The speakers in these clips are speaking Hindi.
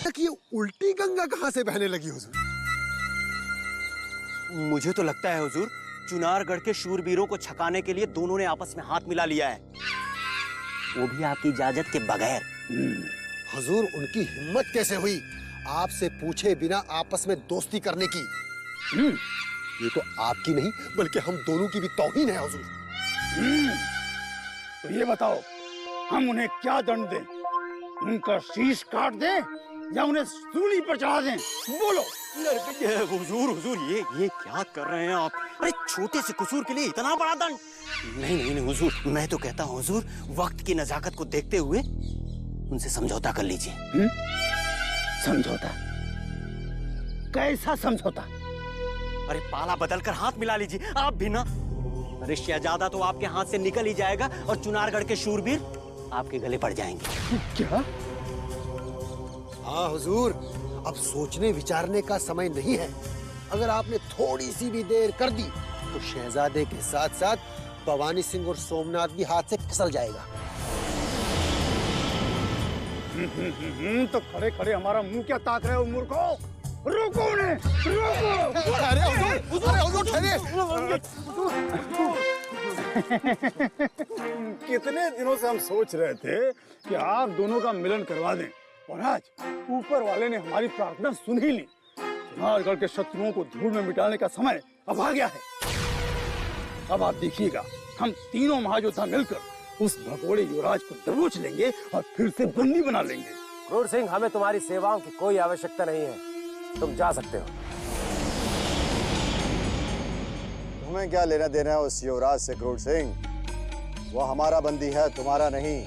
अचानक ये उल्टी गंगा कहां से बहने लगी हुजूर? मुझे तो लगता है हुजूर, चुनारगढ़ के शूरवीरों को छकाने के लिए दोनों ने आपस में हाथ मिला लिया है, वो भी आपकी इजाजत के बगैर। हुजूर, उनकी हिम्मत कैसे हुई आपसे पूछे बिना आपस में दोस्ती करने की? ये तो आपकी नहीं बल्कि हम दोनों की भी तौहीन है हुजूर। तो ये बताओ, हम उन्हें क्या दंड दें? उनका शीश काट दें या उन्हें सूली पर चढ़ा दें? बोलो। हुजूर हुजूर, ये क्या कर रहे हैं आप? अरे छोटे से कसूर के लिए इतना बड़ा दंड? नहीं नहीं नहीं हुजूर, मैं तो कहता हूँ हुजूर, वक्त की नजाकत को देखते हुए उनसे समझौता कर लीजिए। समझौता? कैसा समझौता? अरे पाला बदलकर हाथ मिला लीजिए, आप भी ना। अरे शहजादा तो आपके हाथ से निकल ही जाएगा और चुनारगढ़ के शूरवीर आपके गले पड़ जाएंगे। क्या? हाँ हुजूर, अब सोचने विचारने का समय नहीं है। अगर आपने थोड़ी सी भी देर कर दी तो शहजादे के साथ साथ भवानी सिंह और सोमनाथ भी हाथ से फिसल जाएगा। तो खड़े खड़े हमारा मुंह क्या ताक रहे हो मूर्खों? रोको उन्हें, रोको! अरे हुजूर ठहरिए। कितने दिनों से हम सोच रहे थे कि आप दोनों का मिलन करवा दें, और आज ऊपर वाले ने हमारी प्रार्थना सुन ही ली। चुनारगढ़ के शत्रुओं को धूल में मिटाने का समय अब आ गया है। अब आप देखिएगा, हम तीनों महायोद्धा मिलकर उस भगोड़े युवराज को दबोच लेंगे और फिर से बंदी बना लेंगे। क्रूर सिंह, हमें तुम्हारी सेवाओं की कोई आवश्यकता नहीं है, तुम जा सकते हो। तुम्हें क्या लेना देना है उस युवराज से क्रूर सिंह? वो हमारा बंदी है, तुम्हारा नहीं।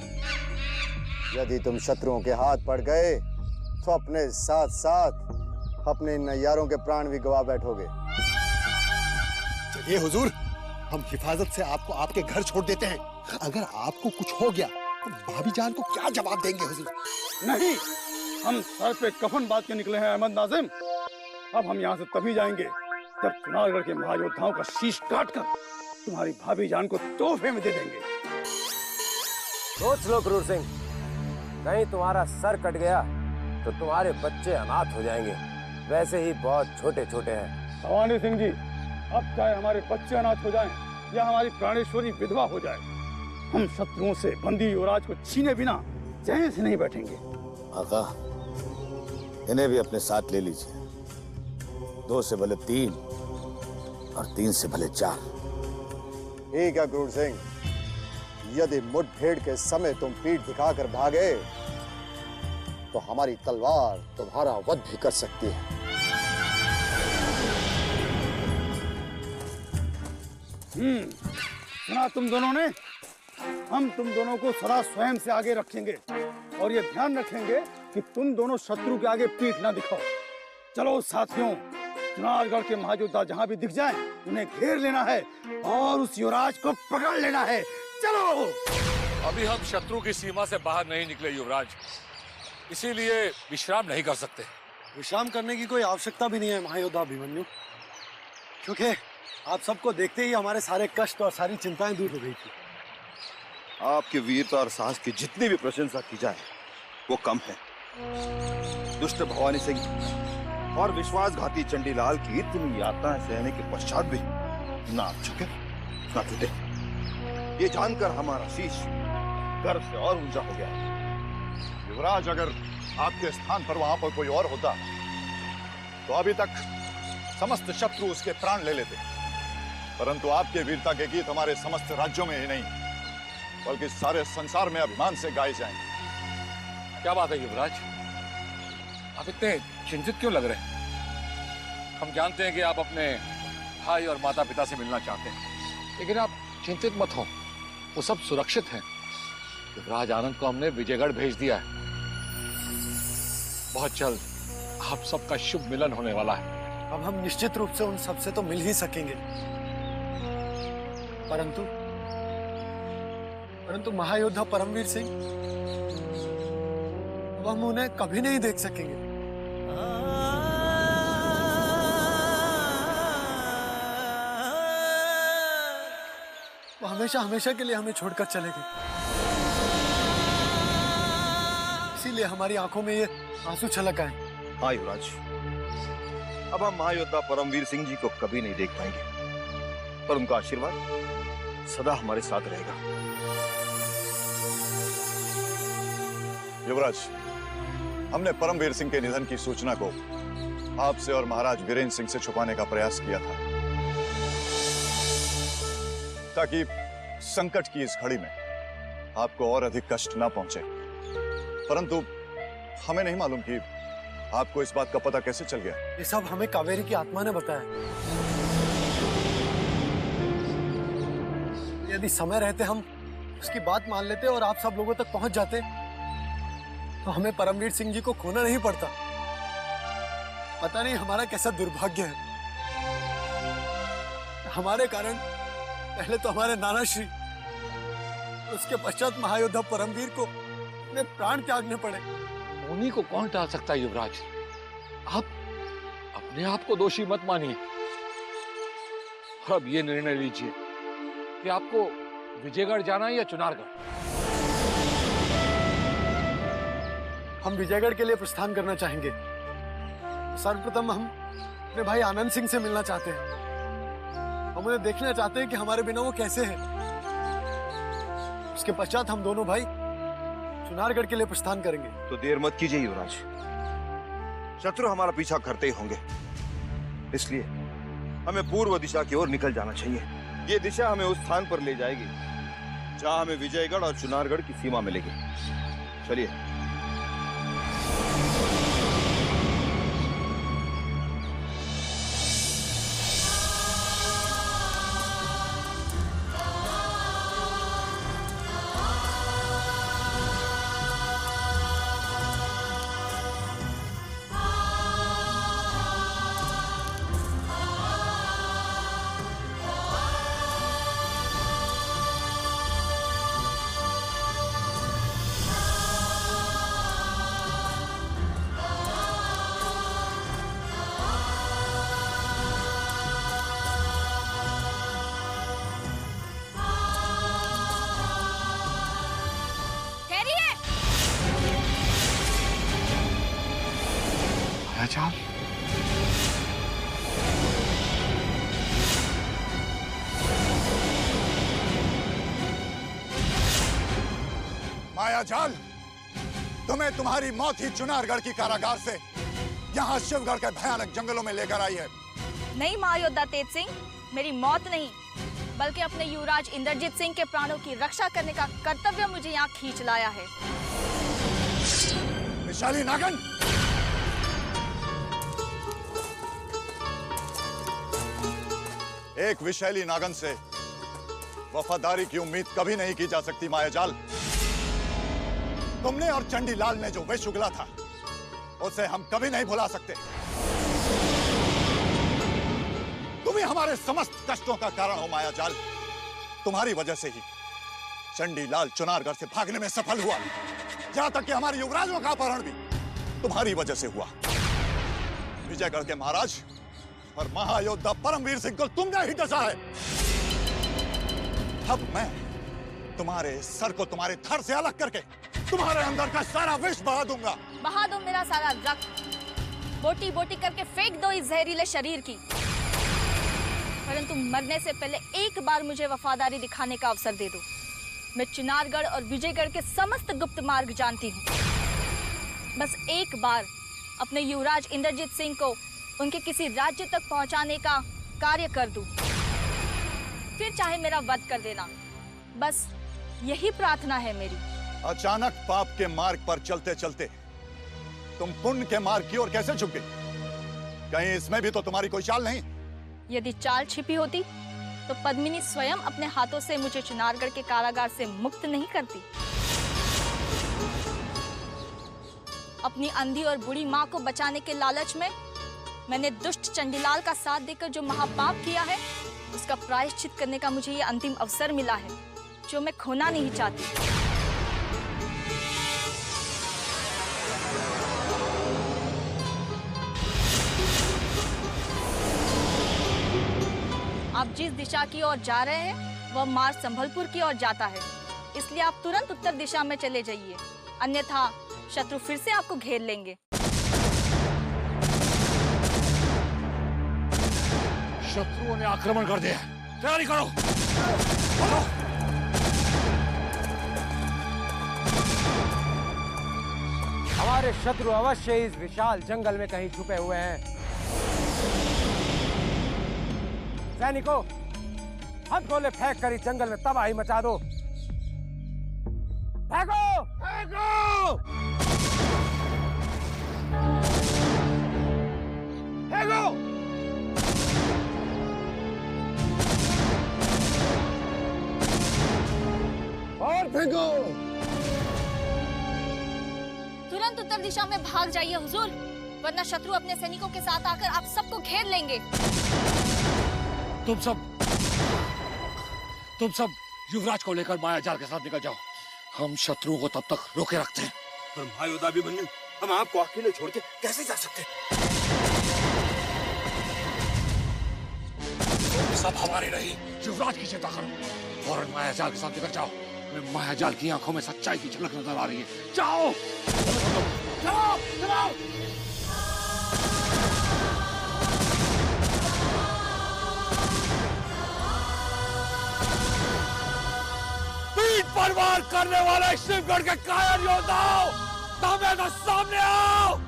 यदि तुम शत्रुओं के हाथ पड़ गए तो अपने साथ साथ अपने नैयारों के प्राण भी गवा बैठोगे। चलिए हुजूर, हम हिफाजत से आपको आपके घर छोड़ देते हैं। अगर आपको कुछ हो गया तो भाभी जान को क्या जवाब देंगे हुजूर? नहीं, हम सर पे कफन बांध के निकले हैं अहमद नाजिम। अब हम यहाँ से तभी जाएंगे जब चुनारगढ़ के महायोद्धाओं का शीश काटकर तुम्हारी भाभी जान को तोहफे में दे देंगे। सोच लो क्रूर सिंह, कहीं तुम्हारा सर कट गया तो तुम्हारे बच्चे अनाथ हो जाएंगे। वैसे ही बहुत छोटे छोटे हैं। भवानी सिंह जी, अब चाहे हमारे बच्चे अनाथ हो जाएं या हमारी प्राणेश्वरी विधवा हो जाए, हम शत्रुओं से बंदी युवराज को छीने बिना चैन से नहीं बैठेंगे। आका, इन्हें भी अपने साथ ले लीजिए। 2 से भले 3 और 3 से भले 4। ठीक है क्रूर सिंह, यदि मुठभेड़ के समय तुम पीठ दिखाकर भागे तो हमारी तलवार तुम्हारा वध भी कर सकती है। सुना तुम दोनों ने? हम तुम दोनों को सदा स्वयं से आगे रखेंगे और ये ध्यान रखेंगे कि तुम दोनों शत्रु के आगे पीठ ना दिखाओ। चलो साथियों, चुनारगढ़ के महायोद्धा जहां भी दिख जाएं, उन्हें घेर लेना है और उस युवराज को पकड़ लेना है। चलो। अभी हम शत्रु की सीमा से बाहर नहीं निकले युवराज, इसीलिए विश्राम नहीं कर सकते। विश्राम करने की कोई आवश्यकता भी नहीं है महायोद्धा अभिमन्यु, क्योंकि आप सबको देखते ही हमारे सारे कष्ट और सारी चिंताएं दूर हो गई थी। आपकी वीरता और साहस की जितनी भी प्रशंसा की जाए वो कम है। दुष्ट भवानी सिंह और विश्वासघाती चंडीलाल की इतनी यातनाएं सहने के पश्चात भी ना आप झुके ना टूटे, ये जानकर हमारा शीश गर्व से और ऊंचा हो गया। युवराज, अगर आपके स्थान पर वहां पर कोई और होता तो अभी तक समस्त शत्रु उसके प्राण ले लेते, परंतु आपके वीरता के गीत हमारे समस्त राज्यों में ही नहीं बल्कि सारे संसार में अभिमान से गाए जाएंगे। क्या बात है युवराज, आप इतने चिंतित क्यों लग रहे हैं? हम जानते हैं कि आप अपने भाई और माता पिता से मिलना चाहते हैं, लेकिन आप चिंतित मत हो, वो सब सुरक्षित हैं। युवराज आनंद को हमने विजयगढ़ भेज दिया है। बहुत जल्द आप सबका शुभ मिलन होने वाला है। अब हम निश्चित रूप से उन सबसे तो मिल ही सकेंगे, परंतु महायोद्धा परमवीर सिंह, अब हम उन्हें कभी नहीं देख सकेंगे। वो हमेशा हमेशा के लिए हमें छोड़कर चले गए। इसीलिए हमारी आंखों में ये आंसू छलक आए। हाँ युवराज, अब हम महायोद्धा परमवीर सिंह जी को कभी नहीं देख पाएंगे, पर उनका आशीर्वाद सदा हमारे साथ रहेगा। युवराज, हमने परमवीर सिंह के निधन की सूचना को आपसे और महाराज वीरेंद्र सिंह से छुपाने का प्रयास किया था, ताकि संकट की इस घड़ी में आपको और अधिक कष्ट ना पहुंचे। परंतु हमें नहीं मालूम कि आपको इस बात का पता कैसे चल गया। ये सब हमें कावेरी की आत्मा ने बताया। यदि समय रहते हम उसकी बात मान लेते और आप सब लोगों तक पहुंच जाते तो हमें परमवीर सिंह जी को खोना नहीं पड़ता। पता नहीं हमारा कैसा दुर्भाग्य है। हमारे कारण पहले तो हमारे नाना श्री, उसके पश्चात महायोद्धा परमवीर को अपने प्राण त्यागने पड़े। उन्हीं को कौन टाल सकता है युवराज? आप अपने आप को दोषी मत मानिए और अब ये निर्णय लीजिए कि आपको विजयगढ़ जाना है या चुनारगढ़। हम विजयगढ़ के लिए प्रस्थान करना चाहेंगे। सर्वप्रथम हम अपने भाई आनंद सिंह से मिलना चाहते हैं। हम उन्हें देखना चाहते हैं कि हमारे बिना वो कैसे हैं। उसके पश्चात हम दोनों भाई चुनारगढ़ के लिए प्रस्थान करेंगे। तो देर मत कीजिए युवराज, शत्रु हमारा पीछा करते ही होंगे, इसलिए हमें पूर्व दिशा की ओर निकल जाना चाहिए। ये दिशा हमें उस स्थान पर ले जाएगी जहां हमें विजयगढ़ और चुनारगढ़ की सीमा मिलेगी। चलिए। मायाजाल, मायाजाल, तुम्हें तुम्हारी मौत ही चुनारगढ़ की कारागार से यहाँ शिवगढ़ के भयानक जंगलों में लेकर आई है। नहीं महायोद्धा तेज सिंह, मेरी मौत नहीं बल्कि अपने युवराज इंद्रजीत सिंह के प्राणों की रक्षा करने का कर्तव्य मुझे यहाँ खींच लाया है। विशाली नागन, एक विशैली नागन से वफादारी की उम्मीद कभी नहीं की जा सकती। मायाजाल, तुमने और चंडीलाल ने जो विष उगला था उसे हम कभी नहीं भुला सकते। तुम ही हमारे समस्त कष्टों का कारण हो मायाजाल। तुम्हारी वजह से ही चंडीलाल चुनारगढ़ से भागने में सफल हुआ, जहां तक कि हमारे युवराजों का अपहरण भी तुम्हारी वजह से हुआ। विजयगढ़ के महाराज और महायोद्धा परमवीर सिंह को तुमने ही डसा है। अब मैं तुम्हारे सर को तुम्हारे धड़ से अलग करके तुम्हारे अंदर का सारा विष बहा दूंगा। बहा दो मेरा सारा रक्त, बोटी बोटी करके फेंक दो इस जहरीले शरीर की, परंतु मरने से पहले एक बार मुझे वफादारी दिखाने का अवसर दे दो। मैं चुनारगढ़ और विजयगढ़ के समस्त गुप्त मार्ग जानती हूँ। बस एक बार अपने युवराज इंद्रजीत सिंह को उनके किसी राज्य तक पहुंचाने का कार्य कर दूं, फिर चाहे मेरा वध कर देना। बस यही प्रार्थना है मेरी। अचानक पाप के मार्ग पर चलते चलते तुम पुण्य के मार्ग की ओर कैसे झुक गई? कहीं इसमें भी तो तुम्हारी कोई चाल नहीं? यदि चाल छिपी होती तो पद्मिनी स्वयं अपने हाथों से मुझे चुनारगढ़ के कारागार से मुक्त नहीं करती। अपनी अंधी और बुढ़ी माँ को बचाने के लालच में मैंने दुष्ट चंडीलाल का साथ देकर जो महापाप किया है, उसका प्रायश्चित करने का मुझे ये अंतिम अवसर मिला है, जो मैं खोना नहीं चाहती। आप जिस दिशा की ओर जा रहे हैं, वह मार्ग संभलपुर की ओर जाता है, इसलिए आप तुरंत उत्तर दिशा में चले जाइए, अन्यथा शत्रु फिर से आपको घेर लेंगे। शत्रुओं ने आक्रमण कर दिया, तैयारी करो। बोलो। हमारे शत्रु अवश्य इस विशाल जंगल में कहीं छुपे हुए हैं। सैनिकों, हथगोले फेंक कर इस जंगल में तबाही मचा दो। फेंको! फेंको! फेंको! और फेंको! तुरंत उत्तर दिशा में भाग जाइए हुजूर, वरना शत्रु अपने सैनिकों के साथ आकर आप सबको घेर लेंगे। तुम सब युवराज को लेकर मायाजाल के साथ निकल जाओ। हम शत्रुओं को तब तक रोके रखते हैं। पर महायोद्धा अभिमन्यु, हम आपको अकेले छोड़ के कैसे जा सकते? तुम सब हमारे रही, युवराज की चिंता करो। फौरन मायाजाल के साथ निकल जाओ। मायाजाल की आंखों में सच्चाई की झलक नजर आ रही है। जाओ, चलो, चलो। पीठ पर वार करने वाले शिवगढ़ के कायर योद्धाओं, दमे तो सामने आओ।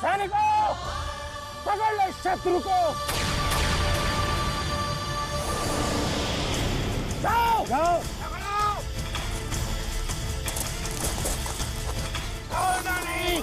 सैनिकों, पकड़ लो शत्रु को। जाओ, जाओ। नहीं।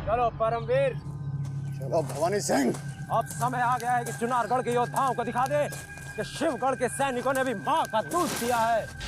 चलो परमवीर, चलो भवानी सिंह। अब समय आ गया है कि चुनारगढ़ के योद्धाओं को दिखा दे कि शिवगढ़ के सैनिकों ने भी मां का दूध पिया है।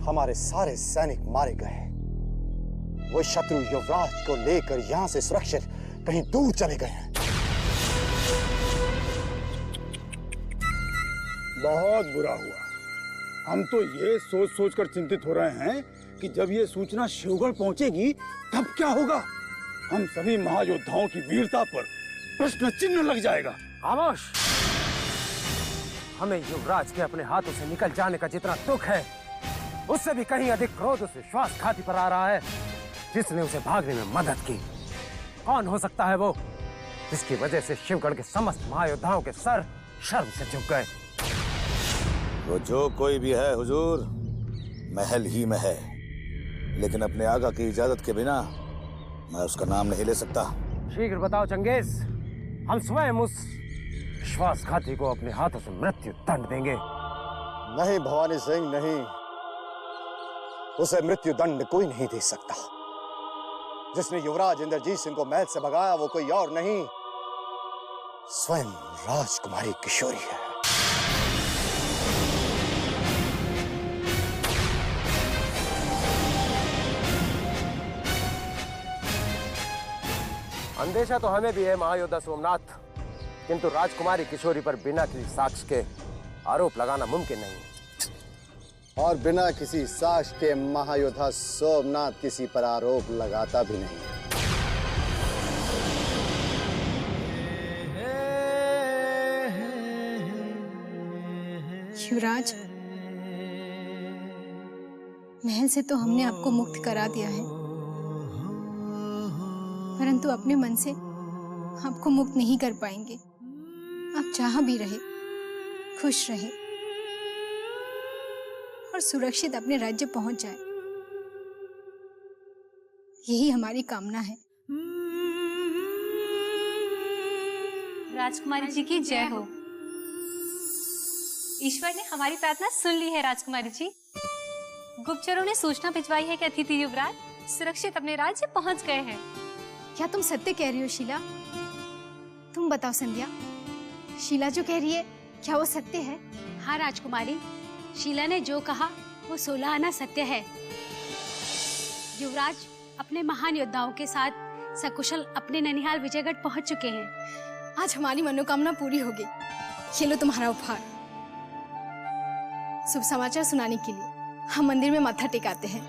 हमारे सारे सैनिक मारे गए। वो शत्रु युवराज को लेकर यहां से सुरक्षित कहीं दूर चले गए हैं। बहुत बुरा हुआ। हम तो ये सोच सोचकर चिंतित हो रहे हैं कि जब ये सूचना शिवगढ़ पहुंचेगी तब क्या होगा। हम सभी महायोद्धाओं की वीरता पर प्रश्न चिन्ह लग जाएगा। खामोश! हमें युवराज के अपने हाथों से निकल जाने का जितना दुख है, उससे भी कहीं अधिक क्रोध उस विश्वासघाती पर आ रहा है जिसने उसे भागने में मदद की। कौन हो सकता है वो जिसकी वजह से शिवगढ़ के समस्त महायोद्धाओं के सर शर्म से झुक गए? वो जो कोई भी है हुजूर, महल ही में है, लेकिन अपने आका की इजाजत के बिना मैं उसका नाम नहीं ले सकता। शीघ्र बताओ चंगेज, हम स्वयं उस विश्वासघाती को अपने हाथों से मृत्यु दंड देंगे। नहीं भवानी सिंह, नहीं, उसे मृत्यु दंड कोई नहीं दे सकता। जिसने युवराज इंद्रजीत सिंह को महल से भगाया वो कोई और नहीं, स्वयं राजकुमारी किशोरी है। अंदेशा तो हमें भी है महायोद्धा सोमनाथ, किंतु राजकुमारी किशोरी पर बिना किसी साक्ष्य के आरोप लगाना मुमकिन नहीं है। और बिना किसी साक्ष्य के महायोद्धा सोमनाथ किसी पर आरोप लगाता भी नहीं। युवराज, महल से तो हमने आपको मुक्त करा दिया है, परंतु अपने मन से आपको मुक्त नहीं कर पाएंगे। आप जहां भी रहे, खुश रहे और सुरक्षित अपने राज्य पहुंच जाए, यही हमारी कामना है। राजकुमारी जी की जय हो। ईश्वर ने हमारी प्रार्थना सुन ली है। राजकुमारी जी, गुप्तचरों ने सूचना भिजवाई है कि अतिथि युवराज सुरक्षित अपने राज्य पहुंच गए हैं। क्या तुम सत्य कह रही हो शीला? तुम बताओ संध्या, शीला जो कह रही है क्या वो सत्य है? हाँ राजकुमारी, शीला ने जो कहा वो 16 आना सत्य है। युवराज अपने महान योद्धाओं के साथ सकुशल अपने ननिहाल विजयगढ़ पहुंच चुके हैं। आज हमारी मनोकामना पूरी होगी। ये लो तुम्हारा उपहार। शुभ समाचार सुनाने के लिए हम मंदिर में माथा टेकाते हैं।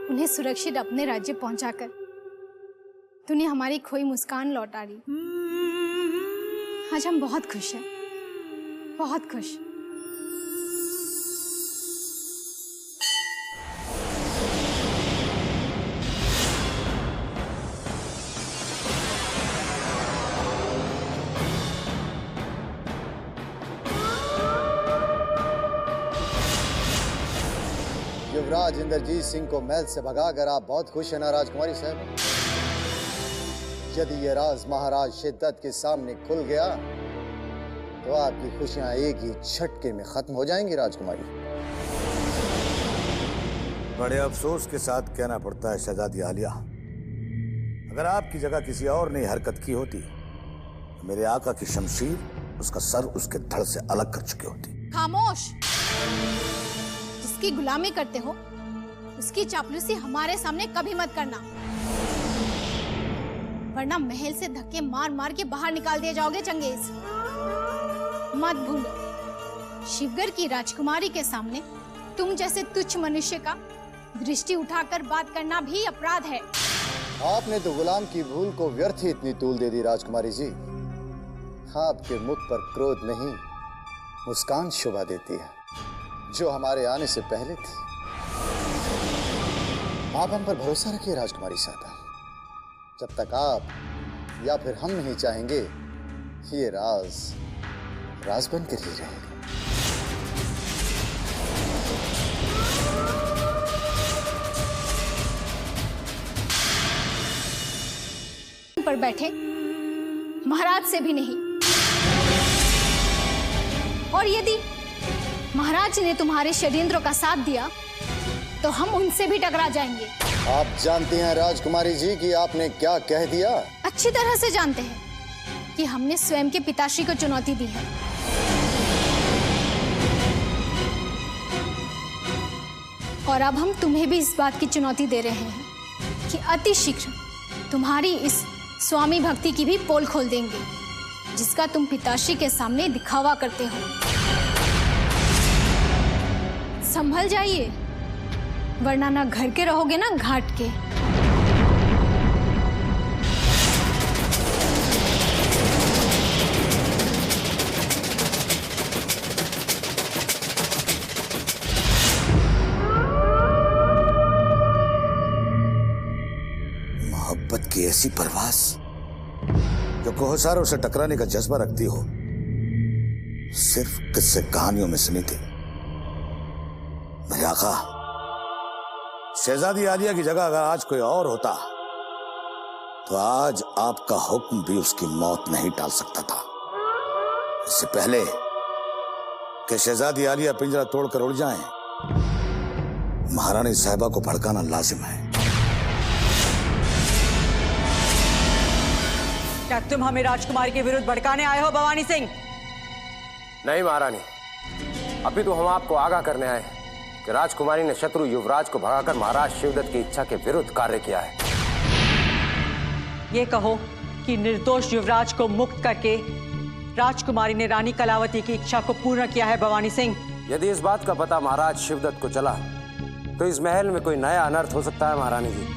उन्हें सुरक्षित अपने राज्य पहुंचाकर तूने हमारी खोई मुस्कान लौटा दी। आज हम बहुत खुश हैं, बहुत खुश। युवराज इंद्रजीत सिंह को महल से भगाकर आप बहुत खुश हैं ना राजकुमारी साहब? यदि ये राज महाराज शिद्दत के सामने खुल गया तो आपकी खुशियां एक ही झटके में खत्म हो जाएंगी राजकुमारी। बड़े अफसोस के साथ कहना पड़ता है शहजादी आलिया, अगर आपकी जगह किसी और ने हरकत की होती तो मेरे आका की शमशीर उसका सर उसके धड़ से अलग कर चुकी होती। खामोश! जिसकी गुलामी करते हो उसकी चापलूसी हमारे सामने कभी मत करना, वरना महल से धक्के मार मार के बाहर निकाल दिए जाओगे चंगेज। मत भूलो, शिवगढ़ की राजकुमारी के सामने तुम जैसे तुच्छ मनुष्य का दृष्टि उठाकर बात करना भी अपराध है। आपने तो गुलाम की भूल को व्यर्थ ही इतनी तूल दे दी राजकुमारी जी। आपके मुख पर क्रोध नहीं, मुस्कान शोभा देती है, जो हमारे आने से पहले थी। आप हम पर भरोसा रखिए राजकुमारी साहब। जब तक आप या फिर हम नहीं चाहेंगे, ये राज राज बनकर ही रहेगा। पर बैठे महाराज से भी नहीं, और यदि महाराज ने तुम्हारे षड्यंत्रों का साथ दिया तो हम उनसे भी टकरा जाएंगे। आप जानती हैं राजकुमारी जी कि आपने क्या कह दिया? अच्छी तरह से जानते हैं कि हमने स्वयं के पिताश्री को चुनौती दी है। और अब हम तुम्हें भी इस बात की चुनौती दे रहे हैं कि अति शीघ्र तुम्हारी इस स्वामी भक्ति की भी पोल खोल देंगे, जिसका तुम पिताश्री के सामने दिखावा करते हो। संभल जाइए, वरना ना घर के रहोगे ना घाट के। मोहब्बत की ऐसी परवास जो कोहसारों से टकराने का जज्बा रखती हो, सिर्फ किस्से कहानियों में सुनी थी। मेरे आका, शहजादी आलिया की जगह अगर आज कोई और होता तो आज आपका हुक्म भी उसकी मौत नहीं टाल सकता था। इससे पहले कि शहजादी आलिया पिंजरा तोड़कर उड़ जाएं, महारानी साहिबा को भड़काना लाजिम है। क्या तुम हमें राजकुमारी के विरुद्ध भड़काने आए हो भवानी सिंह? नहीं महारानी, अभी तो हम आपको आगाह करने आए कि राजकुमारी ने शत्रु युवराज को भगाकर महाराज शिवदत्त की इच्छा के विरुद्ध कार्य किया है। ये कहो कि निर्दोष युवराज को मुक्त करके राजकुमारी ने रानी कलावती की इच्छा को पूर्ण किया है भवानी सिंह। यदि इस बात का पता महाराज शिवदत्त को चला तो इस महल में कोई नया अनर्थ हो सकता है महारानी जी।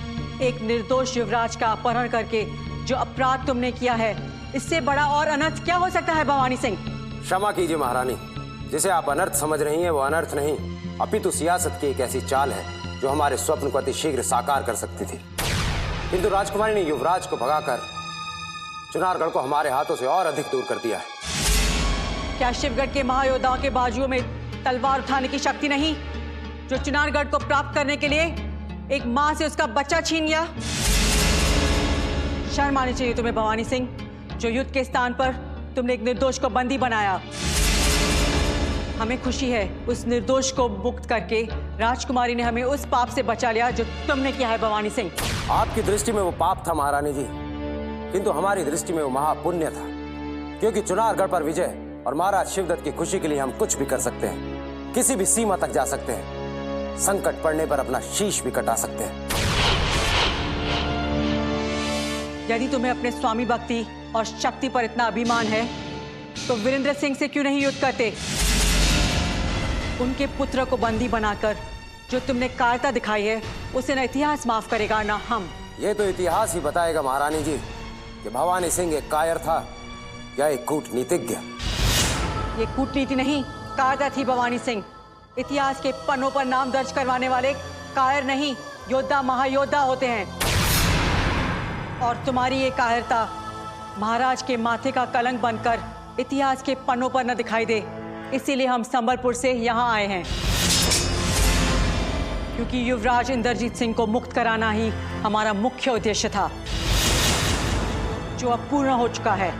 एक निर्दोष युवराज का अपहरण करके जो अपराध तुमने किया है, इससे बड़ा और अनर्थ क्या हो सकता है भवानी सिंह? क्षमा कीजिए महारानी, जिसे आप अनर्थ समझ रही हैं वो अनर्थ नहीं, अपितु सियासत की एक ऐसी चाल है जो हमारे स्वप्न को अति शीघ्र साकार कर सकती थी। किंतु राजकुमारी ने युवराज को भगाकर चुनारगढ़ को हमारे हाथों से और अधिक दूर कर दिया है। क्या शिवगढ़ के महायोद्धाओं के बाजुओं में तलवार उठाने की शक्ति नहीं, जो चुनारगढ़ को प्राप्त करने के लिए एक मां से उसका बच्चा छीन लिया? शर्म आनी चाहिए तुम्हें भवानी सिंह, जो युद्ध के स्थान पर तुमने एक निर्दोष को बंदी बनाया। हमें खुशी है उस निर्दोष को मुक्त करके राजकुमारी ने हमें उस पाप से बचा लिया जो तुमने किया है भवानी सिंह। आपकी दृष्टि में वो पाप था महारानी जी, किंतु हमारी दृष्टि में वो महापुण्य था, क्योंकि चुनारगढ़ पर विजय और महाराज शिवदत्त की खुशी के लिए हम कुछ भी कर सकते हैं, किसी भी सीमा तक जा सकते हैं, संकट पड़ने पर अपना शीश भी कटा सकते हैं। यदि तुम्हें अपने स्वामी भक्ति और शक्ति पर इतना अभिमान है तो वीरेंद्र सिंह से क्यों नहीं युद्ध करते? उनके पुत्र को बंदी बनाकर जो तुमने कायरता दिखाई है, उसे न इतिहास माफ करेगा न हम। ये तो इतिहास ही बताएगा महारानी जी कि भवानी सिंह एक कायर था या एक कूटनीतिज्ञ। ये कूटनीति नहीं, कायरता थी भवानी सिंह। इतिहास के पन्नों पर नाम दर्ज करवाने वाले कायर नहीं, योद्धा महायोद्धा होते हैं। और तुम्हारी ये कायरता महाराज के माथे का कलंक बनकर इतिहास के पन्नों पर न दिखाई दे, इसीलिए हम संबलपुर से यहाँ आए हैं, क्योंकि युवराज इंद्रजीत सिंह को मुक्त कराना ही हमारा मुख्य उद्देश्य था, जो अब पूर्ण हो चुका है।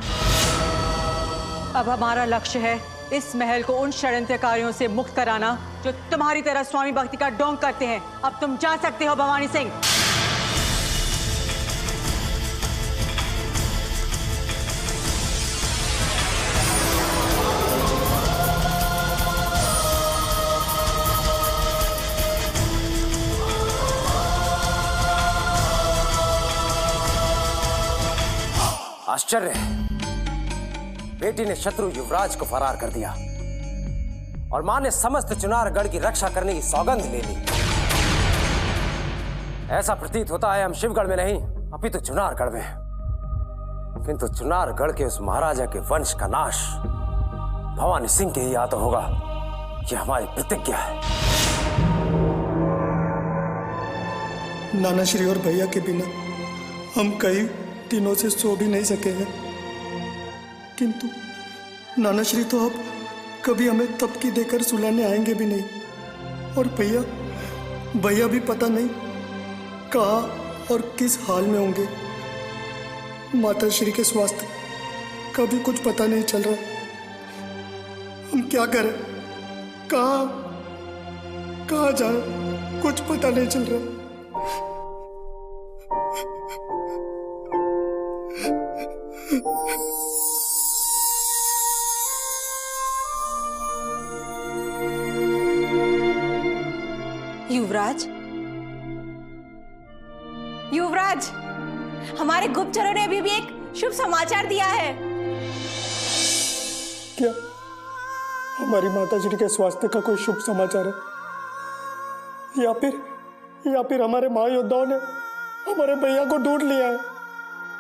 अब हमारा लक्ष्य है इस महल को उन षड्यंत्रकारियों से मुक्त कराना जो तुम्हारी तरह स्वामी भक्ति का ढोंग करते हैं। अब तुम जा सकते हो भवानी सिंह। आश्चर्य है, बेटी ने शत्रु युवराज को फरार कर दिया और मां ने समस्त चुनारगढ़ की रक्षा करने की सौगंध ले ली। ऐसा प्रतीत होता है हम शिवगढ़ में नहीं, अपितु चुनारगढ़ में। किंतु चुनारगढ़ के उस महाराजा के वंश का नाश भवानी सिंह के ही हाथों होगा, यह हमारी प्रतिज्ञा है। नाना श्री और भैया के बिना हम कई दिनों से सो भी नहीं सके हैं, किंतु नाना श्री तो अब कभी हमें तपकी देकर सुलाने आएंगे भी नहीं। और भैया भी पता नहीं कहाँ और किस हाल में होंगे। माता श्री के स्वास्थ्य का भी कुछ पता नहीं चल रहा। हम क्या करें, कहाँ जाए, कुछ पता नहीं चल रहा। युवराज, हमारे गुप्तचरों ने अभी भी एक शुभ समाचार दिया है। क्या हमारी माताजी के स्वास्थ्य का कोई शुभ समाचार है, या फिर हमारे महायोद्धाओं ने हमारे भैया को ढूंढ लिया है?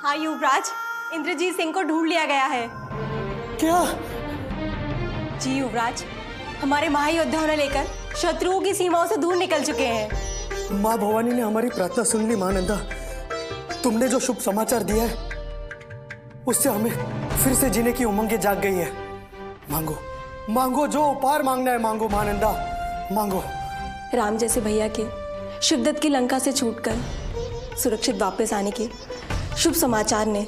हाँ युवराज, इंद्रजीत सिंह को ढूंढ लिया गया है। क्या? जी युवराज, हमारे महायोद्धाओं ने लेकर शत्रुओं की सीमाओं से दूर निकल चुके हैं। माँ भवानी ने हमारी प्रार्थना सुन ली महानंदा। तुमने जो शुभ समाचार दिया है उससे हमें फिर से जीने की उमंगें जाग गई है। मांगो मांगो, जो उपहार मांगना है मांगो महानंदा, मांगो। राम जैसे भैया के शिवदत्त की लंका से छूटकर सुरक्षित वापस आने के शुभ समाचार ने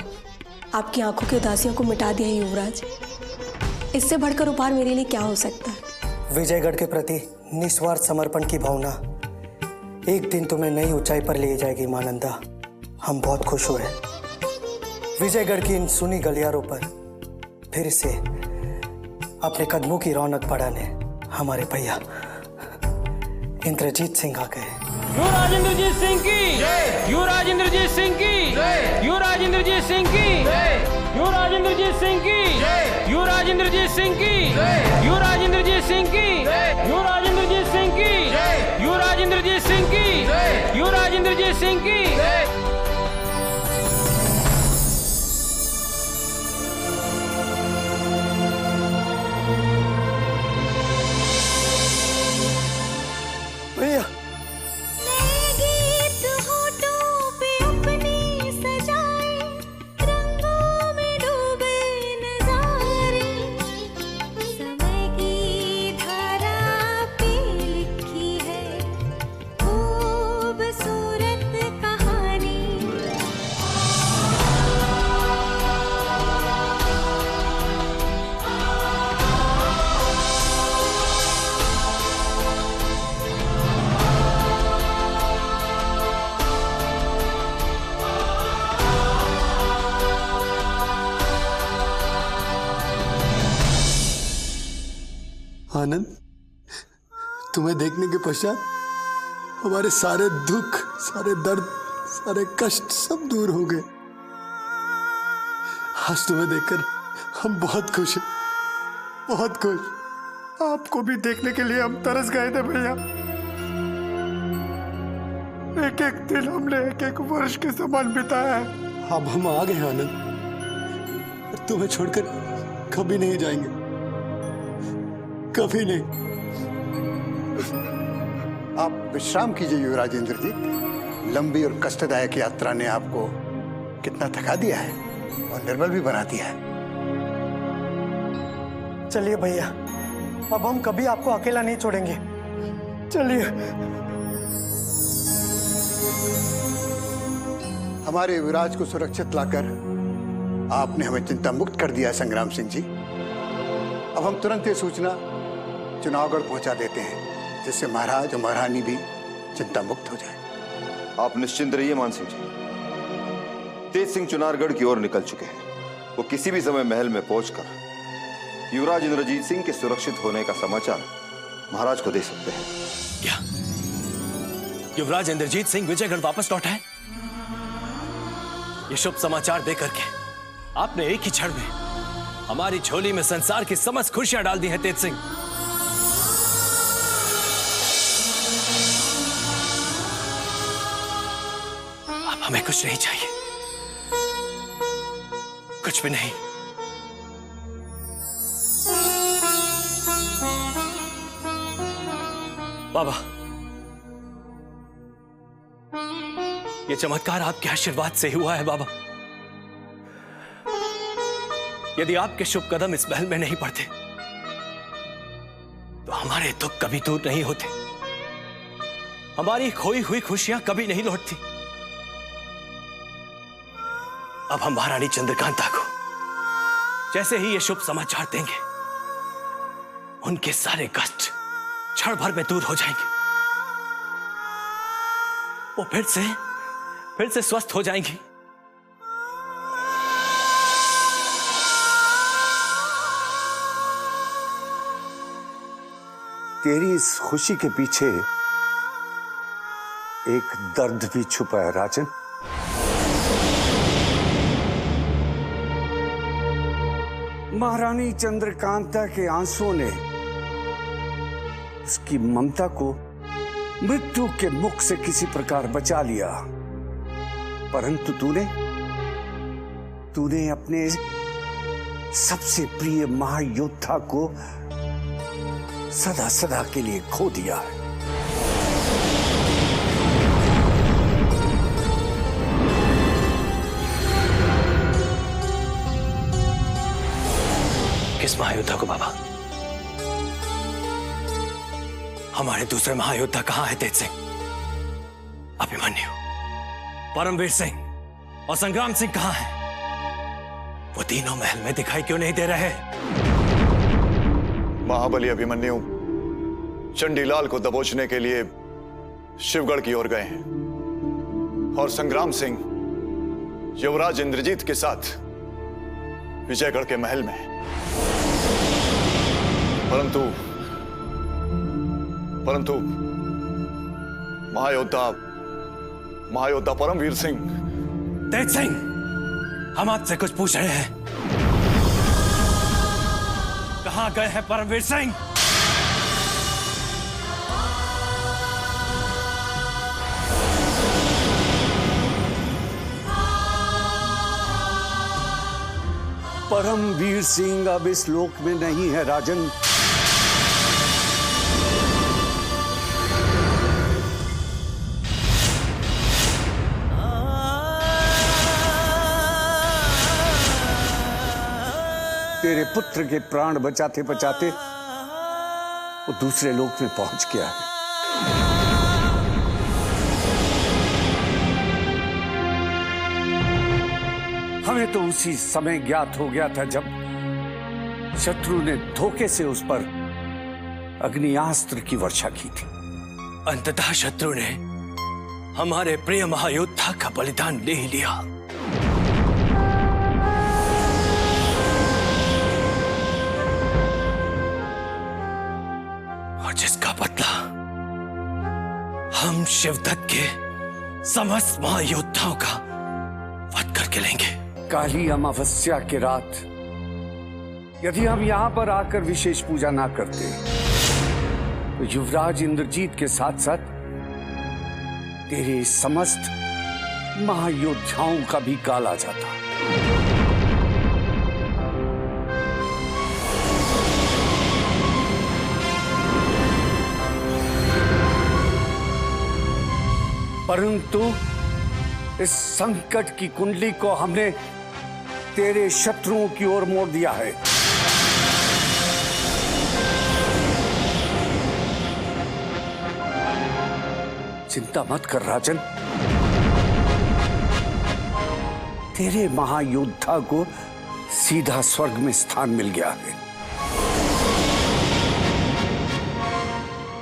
आपकी आंखों की उदासियों को मिटा दिया है युवराज। इससे बढ़कर उपहार मेरे लिए क्या हो सकता है। विजयगढ़ के प्रति निस्वार्थ समर्पण की भावना एक दिन तुम्हें नई ऊंचाई पर ले जाएगी मानंदा। हम बहुत खुश हुए। विजयगढ़ की इन सुनी गलियारों पर फिर से अपने कदमों की रौनक बढ़ाने हमारे भैया इंद्रजीत सिंह आ गए। युवराज इंद्रजीत सिंह की, युवराज इंद्रजीत सिंह की, युवराज इंद्रजीत सिंह की, युवराज इंद्रजीत सिंह की, युवराज इंद्रजीत सिंह की, युवराज इंद्रजीत सिंह की, युवराज इंद्रजीत सिंह की, युवराज इंद्रजीत सिंह की, युवराज इंद्रजीत सिंह की। भैया आनंद, तुम्हें देखने के पश्चात हमारे सारे दुख, सारे दर्द, सारे कष्ट सब दूर हो गए। आज तुम्हें देखकर हम बहुत खुश हैं, बहुत खुश। आपको भी देखने के लिए हम तरस गए थे भैया। एक एक दिन हमने एक एक वर्ष के समान बिताया है। अब हम आ गए आनंद, और तुम्हें छोड़कर कभी नहीं जाएंगे, कभी नहीं। आप विश्राम कीजिए युवराज इंद्रजीत। लंबी और कष्टदायक यात्रा ने आपको कितना थका दिया है और निर्बल भी बना दिया है। चलिए भैया, अब हम कभी आपको अकेला नहीं छोड़ेंगे। चलिए। हमारे युवराज को सुरक्षित लाकर आपने हमें चिंता मुक्त कर दिया संग्राम सिंह जी। अब हम तुरंत ये सूचना चुनावगढ़ पहुंचा देते हैं, जिससे महाराज और महारानी भी चिंता मुक्त हो जाए। आप निश्चिंत रहिए मान सिंह जी। तेज सिंह चुनारगढ़ की ओर निकल चुके हैं। वो किसी भी समय महल में पहुंचकर युवराज इंद्रजीत सिंह के सुरक्षित होने का समाचार महाराज को दे सकते हैं। क्या युवराज इंद्रजीत सिंह विजयगढ़ वापस लौटा है? ये शुभ समाचार देकर के आपने एक ही क्षण में हमारी झोली में संसार की समस्त खुशियां डाल दी हैं तेज सिंह। अब हमें कुछ नहीं चाहिए, कुछ भी नहीं। बाबा, ये चमत्कार आपके आशीर्वाद से हुआ है बाबा। यदि आपके शुभ कदम इस महल में नहीं पड़ते तो हमारे दुख कभी दूर नहीं होते, हमारी खोई हुई खुशियां कभी नहीं लौटती। अब हम महारानी चंद्रकांता को जैसे ही ये शुभ समाचार देंगे, उनके सारे कष्ट क्षण भर में दूर हो जाएंगे। वो फिर से स्वस्थ हो जाएंगी। तेरी इस खुशी के पीछे एक दर्द भी छुपा है राजन। महारानी चंद्रकांता के आंसुओं ने उसकी ममता को मृत्यु के मुख से किसी प्रकार बचा लिया, परंतु तूने अपने सबसे प्रिय महायोद्धा को सदा सदा के लिए खो दिया है। किस महायोद्धा को बाबा? हमारे दूसरे महायोद्धा कहां है? तेज सिंह, अभिमन्यु, परमवीर सिंह और संग्राम सिंह कहां हैं? वो तीनों महल में दिखाई क्यों नहीं दे रहे? महाबली अभिमन्यु चंडीलाल को दबोचने के लिए शिवगढ़ की ओर गए हैं और संग्राम सिंह युवराज इंद्रजीत के साथ विजयगढ़ के महल में है। परंतु महायोद्धा परमवीर सिंह। तेज सिंह, हम आपसे कुछ पूछ रहे हैं। कहां गए हैं परमवीर सिंह? परमवीर सिंह अब इस लोक में नहीं है राजन। तेरे पुत्र के प्राण बचाते बचाते वो दूसरे लोक में पहुंच गया है। हमें तो उसी समय ज्ञात हो गया था जब शत्रु ने धोखे से उस पर अग्नियास्त्र की वर्षा की थी। अंततः शत्रु ने हमारे प्रिय महायोद्धा का बलिदान ले ही लिया। और जिसका बदला हम शिवदत्त के समस्त महायोद्धाओं का वध करके लेंगे। काली अमावस्या की रात यदि हम यहां पर आकर विशेष पूजा ना करते तो युवराज इंद्रजीत के साथ साथ तेरे समस्त महायोद्धाओं का भी काल आ जाता। परंतु इस संकट की कुंडली को हमने तेरे शत्रुओं की ओर मोड़ दिया है। चिंता मत कर राजन, तेरे महायोद्धा को सीधा स्वर्ग में स्थान मिल गया है।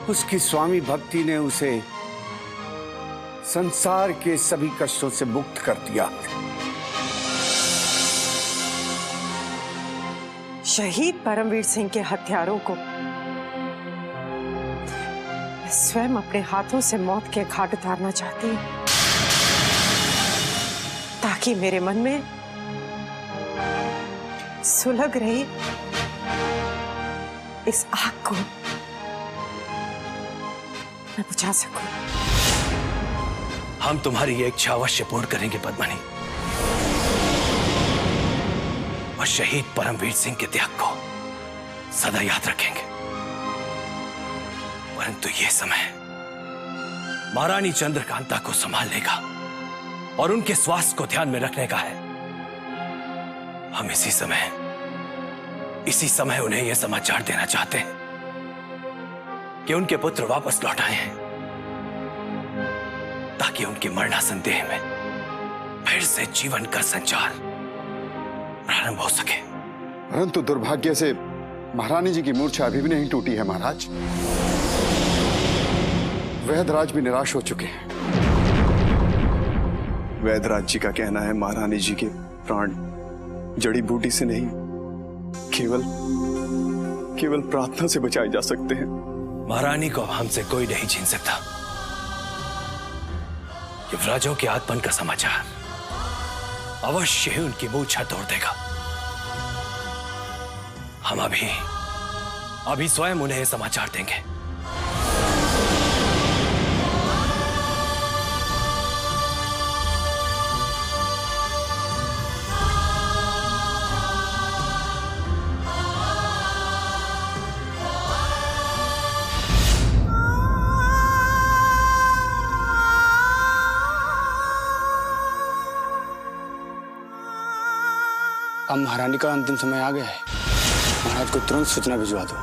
उसकी स्वामी भक्ति ने उसे संसार के सभी कष्टों से मुक्त कर दिया है। शहीद परमवीर सिंह के हत्यारों को मैं स्वयं अपने हाथों से मौत के घाट उतारना चाहती हूँ, ताकि मेरे मन में सुलग रही इस आग को मैं बुझा सकूं। हम तुम्हारी ये इच्छा अवश्य पूर्ण करेंगे पद्मनी, और शहीद परमवीर सिंह के त्याग को सदा याद रखेंगे। परंतु ये समय महारानी चंद्रकांता को संभालने का और उनके स्वास्थ्य को ध्यान में रखने का है। हम इसी समय उन्हें यह समाचार देना चाहते हैं कि उनके पुत्र वापस लौट आए हैं, ताकि उनके मरणासन देह में फिर से जीवन का संचार प्रारंभ हो सके। परंतु दुर्भाग्य से महारानी जी की मूर्छा अभी भी नहीं टूटी है महाराज। वैदराज भी निराश हो चुके हैं। वैदराज जी का कहना है महारानी जी के प्राण जड़ी बूटी से नहीं, केवल प्रार्थना से बचाए जा सकते हैं। महारानी को हमसे कोई नहीं छीन सकता। युवराजों के आगमन का समाचार अवश्य ही उनकी मूर्छा तोड़ देगा। हम अभी स्वयं उन्हें समाचार देंगे। अब महारानी का अंतिम समय आ गया है। महाराज को तुरंत सूचना भिजवा दो।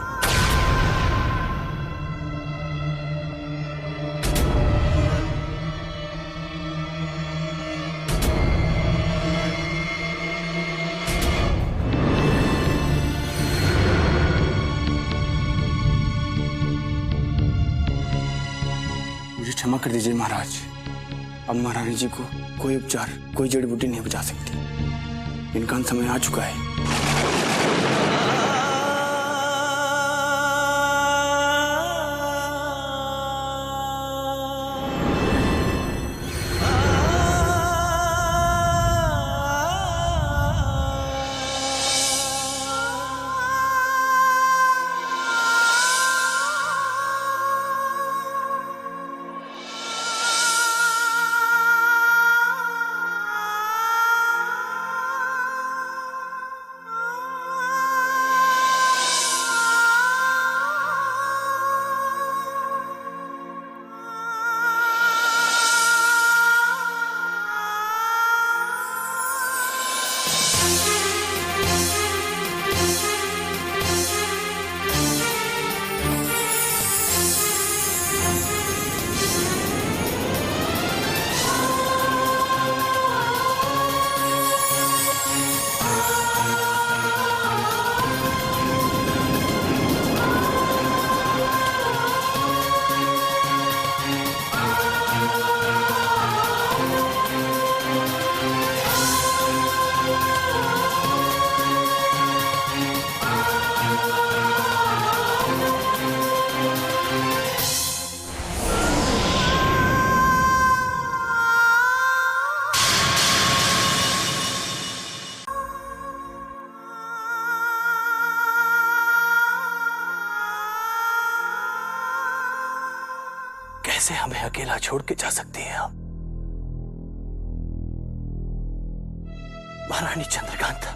मुझे क्षमा कर दीजिए महाराज, अब महारानी जी को कोई उपचार, कोई जड़ी बूटी नहीं बचा सकती। इनका अंत समय आ चुका है। कैसे हमें अकेला छोड़ के जा सकती हैं आप? महारानी चंद्रकांता,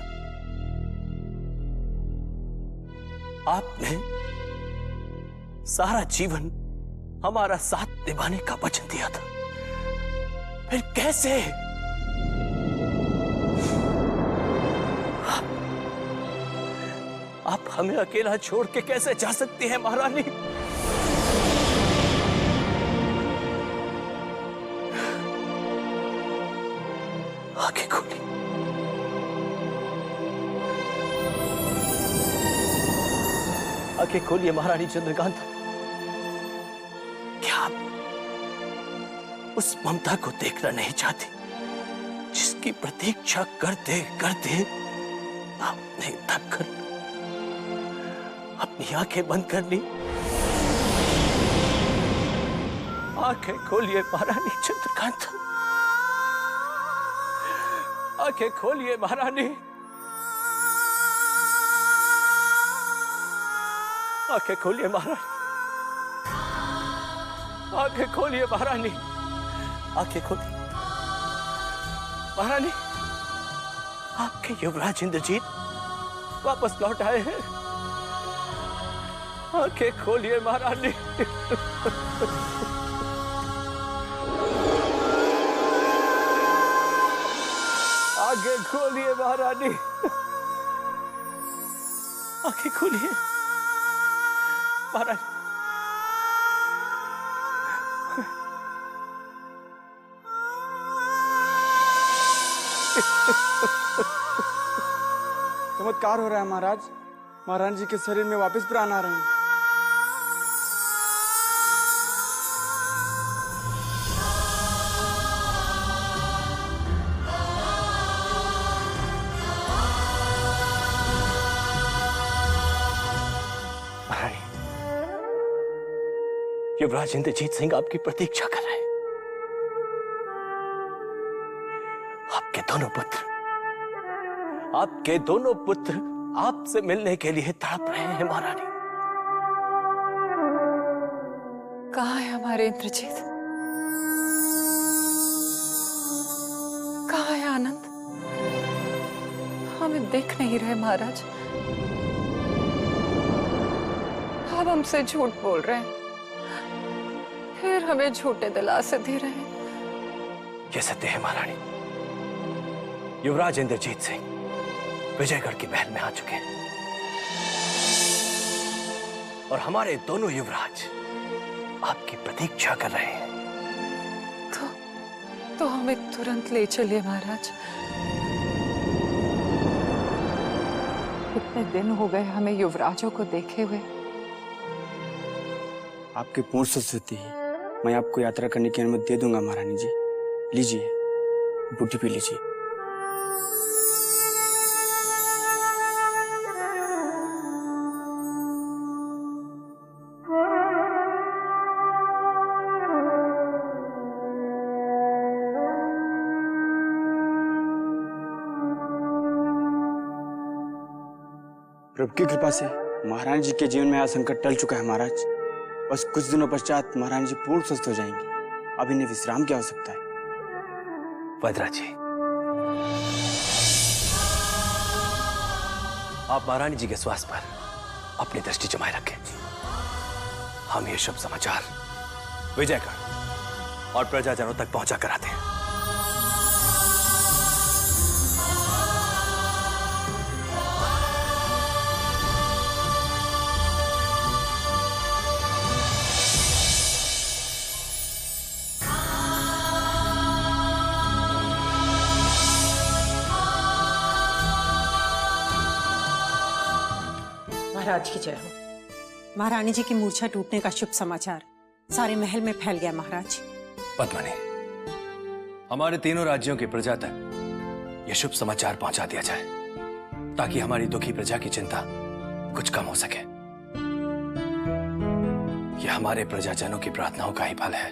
आपने सारा जीवन हमारा साथ निभाने का वचन दिया था, फिर कैसे आप हमें अकेला छोड़ के कैसे जा सकती हैं महारानी? आंखें खोली, आंखें खोलिए महारानी चंद्रकांता। क्या आप उस ममता को देखना नहीं चाहती जिसकी प्रतीक्षा करते करते आपने थक कर अपनी आंखें बंद कर ली? आंखें खोलिए महारानी चंद्रकांता, आंखें खोलिए महारानी, आंखें खोलिए महारानी, आंखें खोलिए महारानी, आंखें खोलिए महारानी। आपके युवराज इंद्रजीत वापस लौट आए हैं। आंखें खोलिए महारानी। आंखें खोलिए महारानी, आंखें खोलिए महारानी। चमत्कार हो रहा है महाराज, महारानी जी के शरीर में वापस प्राण आ रहे हैं। युवराज इंद्रजीत सिंह आपकी प्रतीक्षा कर रहे हैं। आपके दोनों पुत्र आपसे मिलने के लिए तड़प रहे हैं महारानी। कहाँ है हमारे इंद्रजीत? कहाँ है आनंद? हमें देख नहीं रहे महाराज। आप हमसे झूठ बोल रहे हैं, फिर हमें झूठे दिलासे दे रहे हैं। ये सत्य है महारानी। युवराज इंद्रजीत सिंह विजयगढ़ की महल में आ चुके हैं। और हमारे दोनों युवराज आपकी प्रतीक्षा कर रहे हैं। तो हमें तुरंत ले चलिए महाराज। कितने दिन हो गए हमें युवराजों को देखे हुए। आपकी पूर्ण स्थिति मैं आपको यात्रा करने की अनुमति दे दूंगा महारानी जी। लीजिए, बूटी पी लीजिए। प्रभु की कृपा से महारानी जी के जीवन में यह संकट टल चुका है महाराज। बस कुछ दिनों पश्चात महारानी जी पूर्ण स्वस्थ हो जाएंगी। अब इन्हें विश्राम की आवश्यकता है। वैदराज जी, आप महारानी जी के स्वास्थ्य पर अपनी दृष्टि जमाए रखें। हम ये शुभ समाचार विजयगढ़ और प्रजाजनों तक पहुंचा कराते हैं। महाराज की जय हो। महारानी जी की मूर्छा टूटने का शुभ समाचार सारे महल में फैल गया महाराज। पद्मनी, हमारे तीनों राज्यों की प्रजा तक यह शुभ समाचार पहुंचा दिया जाए ताकि हमारी दुखी प्रजा की चिंता कुछ कम हो सके। यह हमारे प्रजाजनों की प्रार्थनाओं का ही फल है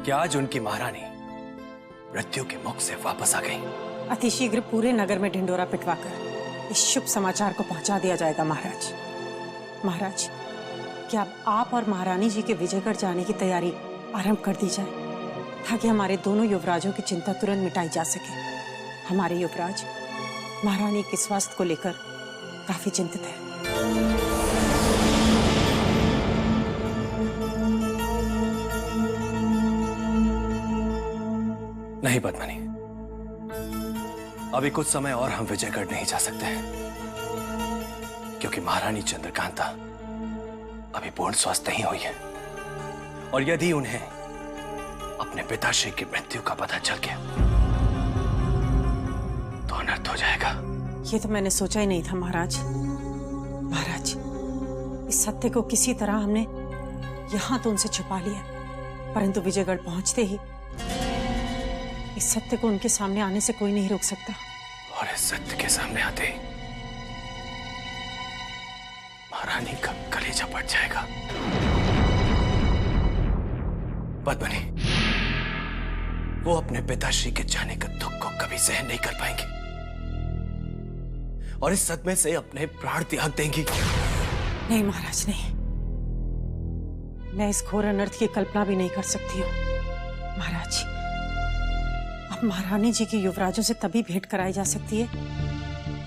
कि आज उनकी महारानी मृत्यु के मुख से वापस आ गई। अतिशीघ्र पूरे नगर में ढिंडोरा पिटवाकर इस शुभ समाचार को पहुंचा दिया जाएगा महाराज। महाराज, क्या आप और महारानी जी के विजयगढ़ जाने की तैयारी आरंभ कर दी जाए ताकि हमारे दोनों युवराजों की चिंता तुरंत मिटाई जा सके। हमारे युवराज महारानी के स्वास्थ्य को लेकर काफी चिंतित है। नहीं पद्मनी, अभी कुछ समय और हम विजयगढ़ नहीं जा सकते हैं क्योंकि महारानी चंद्रकांता अभी पूर्ण स्वस्थ नहीं हुई है और यदि उन्हें अपने पिताश्री की मृत्यु का पता चल गया तो अनर्थ हो जाएगा। ये तो मैंने सोचा ही नहीं था महाराज। महाराज, इस सत्य को किसी तरह हमने यहां तो उनसे छुपा लिया, परंतु विजयगढ़ पहुंचते ही इस सत्य को उनके सामने आने से कोई नहीं रोक सकता। और इस सत्य के सामने आते ही महारानी का कलेजा फट जाएगा। पद्मनी, वो अपने पिताश्री के जाने का दुख को कभी सहन नहीं कर पाएंगी और इस सदमे से अपने प्राण त्याग देंगी। नहीं महाराज, नहीं, मैं इस घोर अनर्थ की कल्पना भी नहीं कर सकती हूँ। महाराज, अब महारानी जी की युवराजों से तभी भेंट कराई जा सकती है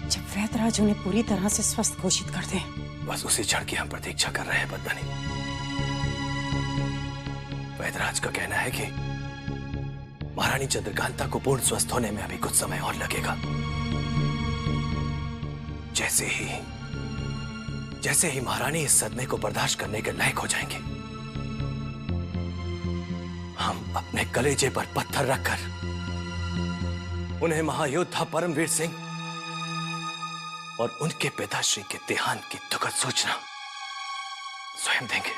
जब वैदराज उन्हें पूरी तरह से स्वस्थ घोषित कर दें। बस उसी क्षण की हम प्रतीक्षा कर रहे हैं पद्मनी। वैदराज का कहना है कि महारानी चंद्रकांता को पूर्ण स्वस्थ होने में अभी कुछ समय और लगेगा। जैसे ही महारानी इस सदमे को बर्दाश्त करने के लायक हो जाएंगे, हम अपने कलेजे पर पत्थर रखकर उन्हें महायोद्धा परमवीर सिंह और उनके पिताश्री के देहांत की दुखद सूचना स्वयं देंगे।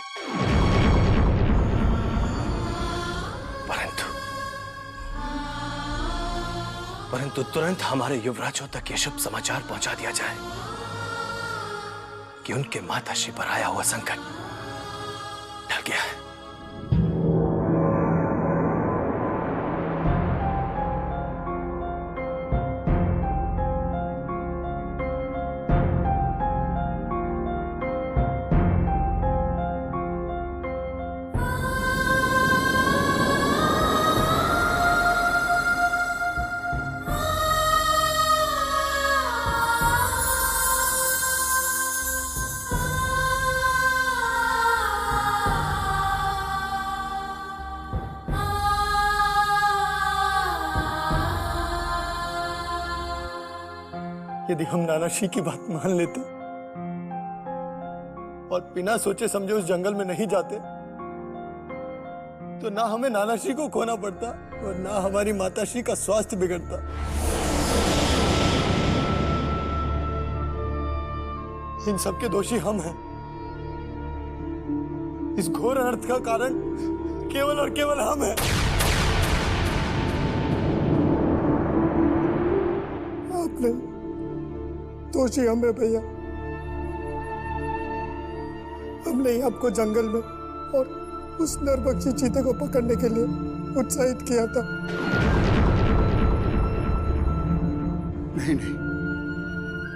परंतु तुरंत हमारे युवराजों तक यह शुभ समाचार पहुंचा दिया जाए कि उनके माताश्री पर आया हुआ संकट टल गया है। यदि हम नानाश्री की बात मान लेते और बिना सोचे समझे उस जंगल में नहीं जाते तो ना हमें नानाश्री को खोना पड़ता और ना हमारी माताश्री का स्वास्थ्य बिगड़ता। इन सब के दोषी हम हैं। इस घोर अनर्थ का कारण केवल और केवल हम हैं। आपने दोषी हम हैं भैया। हमने ही आपको जंगल में और उस नरभक्षी चीते को पकड़ने के लिए उत्साहित किया था। नहीं नहीं,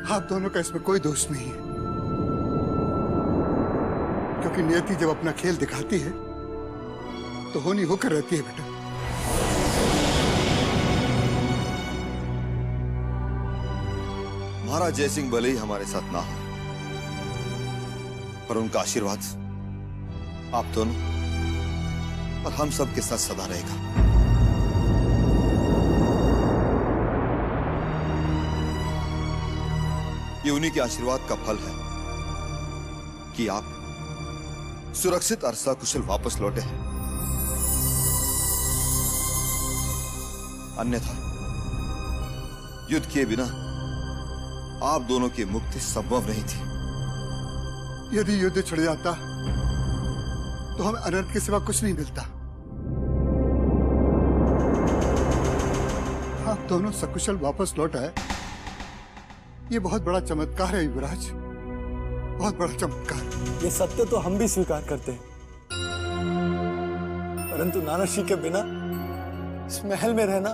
आप दोनों का इसमें कोई दोष नहीं है, क्योंकि नियति जब अपना खेल दिखाती है तो होनी होकर रहती है बेटा। महाराज जयसिंह भले ही हमारे साथ ना हो, पर उनका आशीर्वाद आप दोनों और हम सब के साथ सदा रहेगा। ये उन्हीं के आशीर्वाद का फल है कि आप सुरक्षित और सकुशल वापस लौटे हैं। अन्यथा युद्ध किए बिना आप दोनों की मुक्ति संभव नहीं थी। यदि युद्ध छिड़ जाता तो हमें अनर्थ के सिवा कुछ नहीं मिलता। आप दोनों सकुशल वापस लौट आए, ये बहुत बड़ा चमत्कार है युवराज, बहुत बड़ा चमत्कार। ये सत्य तो हम भी स्वीकार करते हैं, परंतु नानाश्री के बिना इस महल में रहना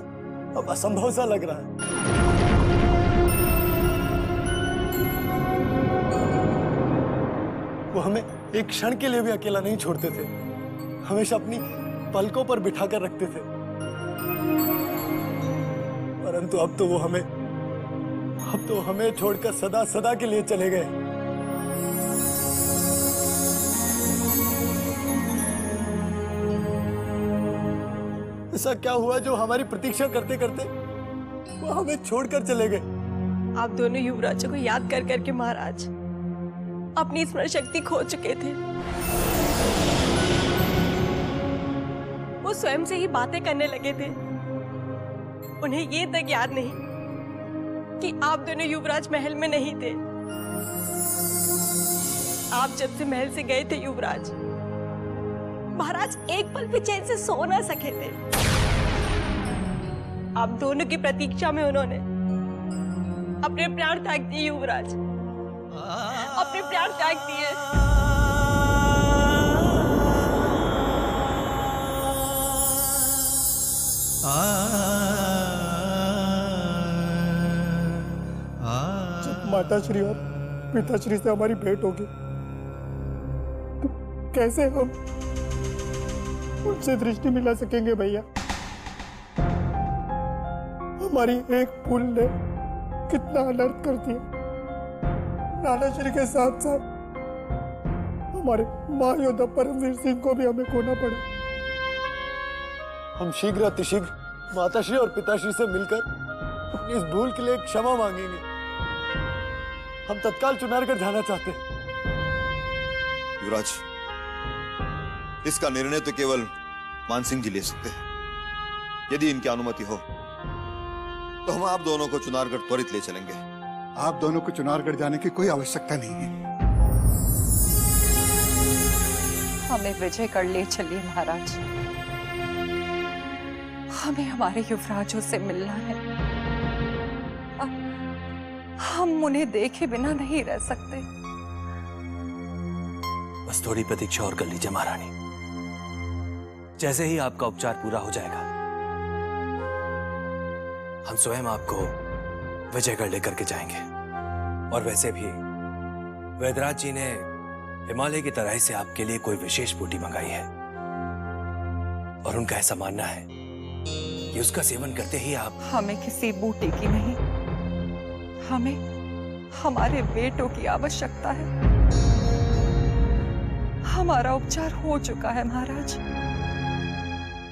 अब असंभव सा लग रहा है। वो हमें एक क्षण के लिए भी अकेला नहीं छोड़ते थे, हमेशा अपनी पलकों पर बिठाकर रखते थे, परंतु अब तो हमें छोड़कर सदा सदा के लिए चले गए। ऐसा क्या हुआ जो हमारी प्रतीक्षा करते करते वो हमें छोड़कर चले गए? आप दोनों युवराजों को याद कर करके महाराज अपनी स्मरण शक्ति खो चुके थे। वो स्वयं से ही बातें करने लगे थे। उन्हें ये तक याद नहीं कि आप दोनों युवराज महल में नहीं थे। आप जब से महल से गए थे युवराज, महाराज एक पल भी चैन से सो ना सके थे। आप दोनों की प्रतीक्षा में उन्होंने अपने प्राण त्याग दिए युवराज, अपने प्राण त्याग दिए। जब माताश्री और पिताश्री से हमारी भेंट होगी तो कैसे हम उनसे दृष्टि मिला सकेंगे भैया? हमारी एक भूल ने कितना अनर्थ कर दिया। नानाश्री के साथ साथ हमारे महायोद्धा परमवीर सिंह को भी हमें खोना पड़ा। हम शीघ्र अतिशीघ्र माताश्री और पिताश्री से मिलकर अपनी इस भूल के लिए क्षमा मांगेंगे। हम तत्काल चुनारगढ़ जाना चाहते हैं। युवराज, इसका निर्णय तो केवल मानसिंह जी ले सकते हैं। यदि इनकी अनुमति हो तो हम आप दोनों को चुनारगढ़ त्वरित ले चलेंगे। आप दोनों को चुनारगढ़ जाने की कोई आवश्यकता नहीं है। हमें विजयगढ़ ले चलिए महाराज। हमें हमारे युवराजों से मिलना है। हम उन्हें देखे बिना नहीं रह सकते। बस थोड़ी प्रतीक्षा और कर लीजिए महारानी। जैसे ही आपका उपचार पूरा हो जाएगा, हम स्वयं आपको विजयगढ़ लेकर के जाएंगे। और वैसे भी वैदराज जी ने हिमालय की तराई से आपके लिए कोई विशेष बूटी मंगाई है, और उनका ऐसा मानना है कि उसका सेवन करते ही आप। हमें किसी बूटी की नहीं, हमें हमारे बेटों की आवश्यकता है। हमारा उपचार हो चुका है महाराज।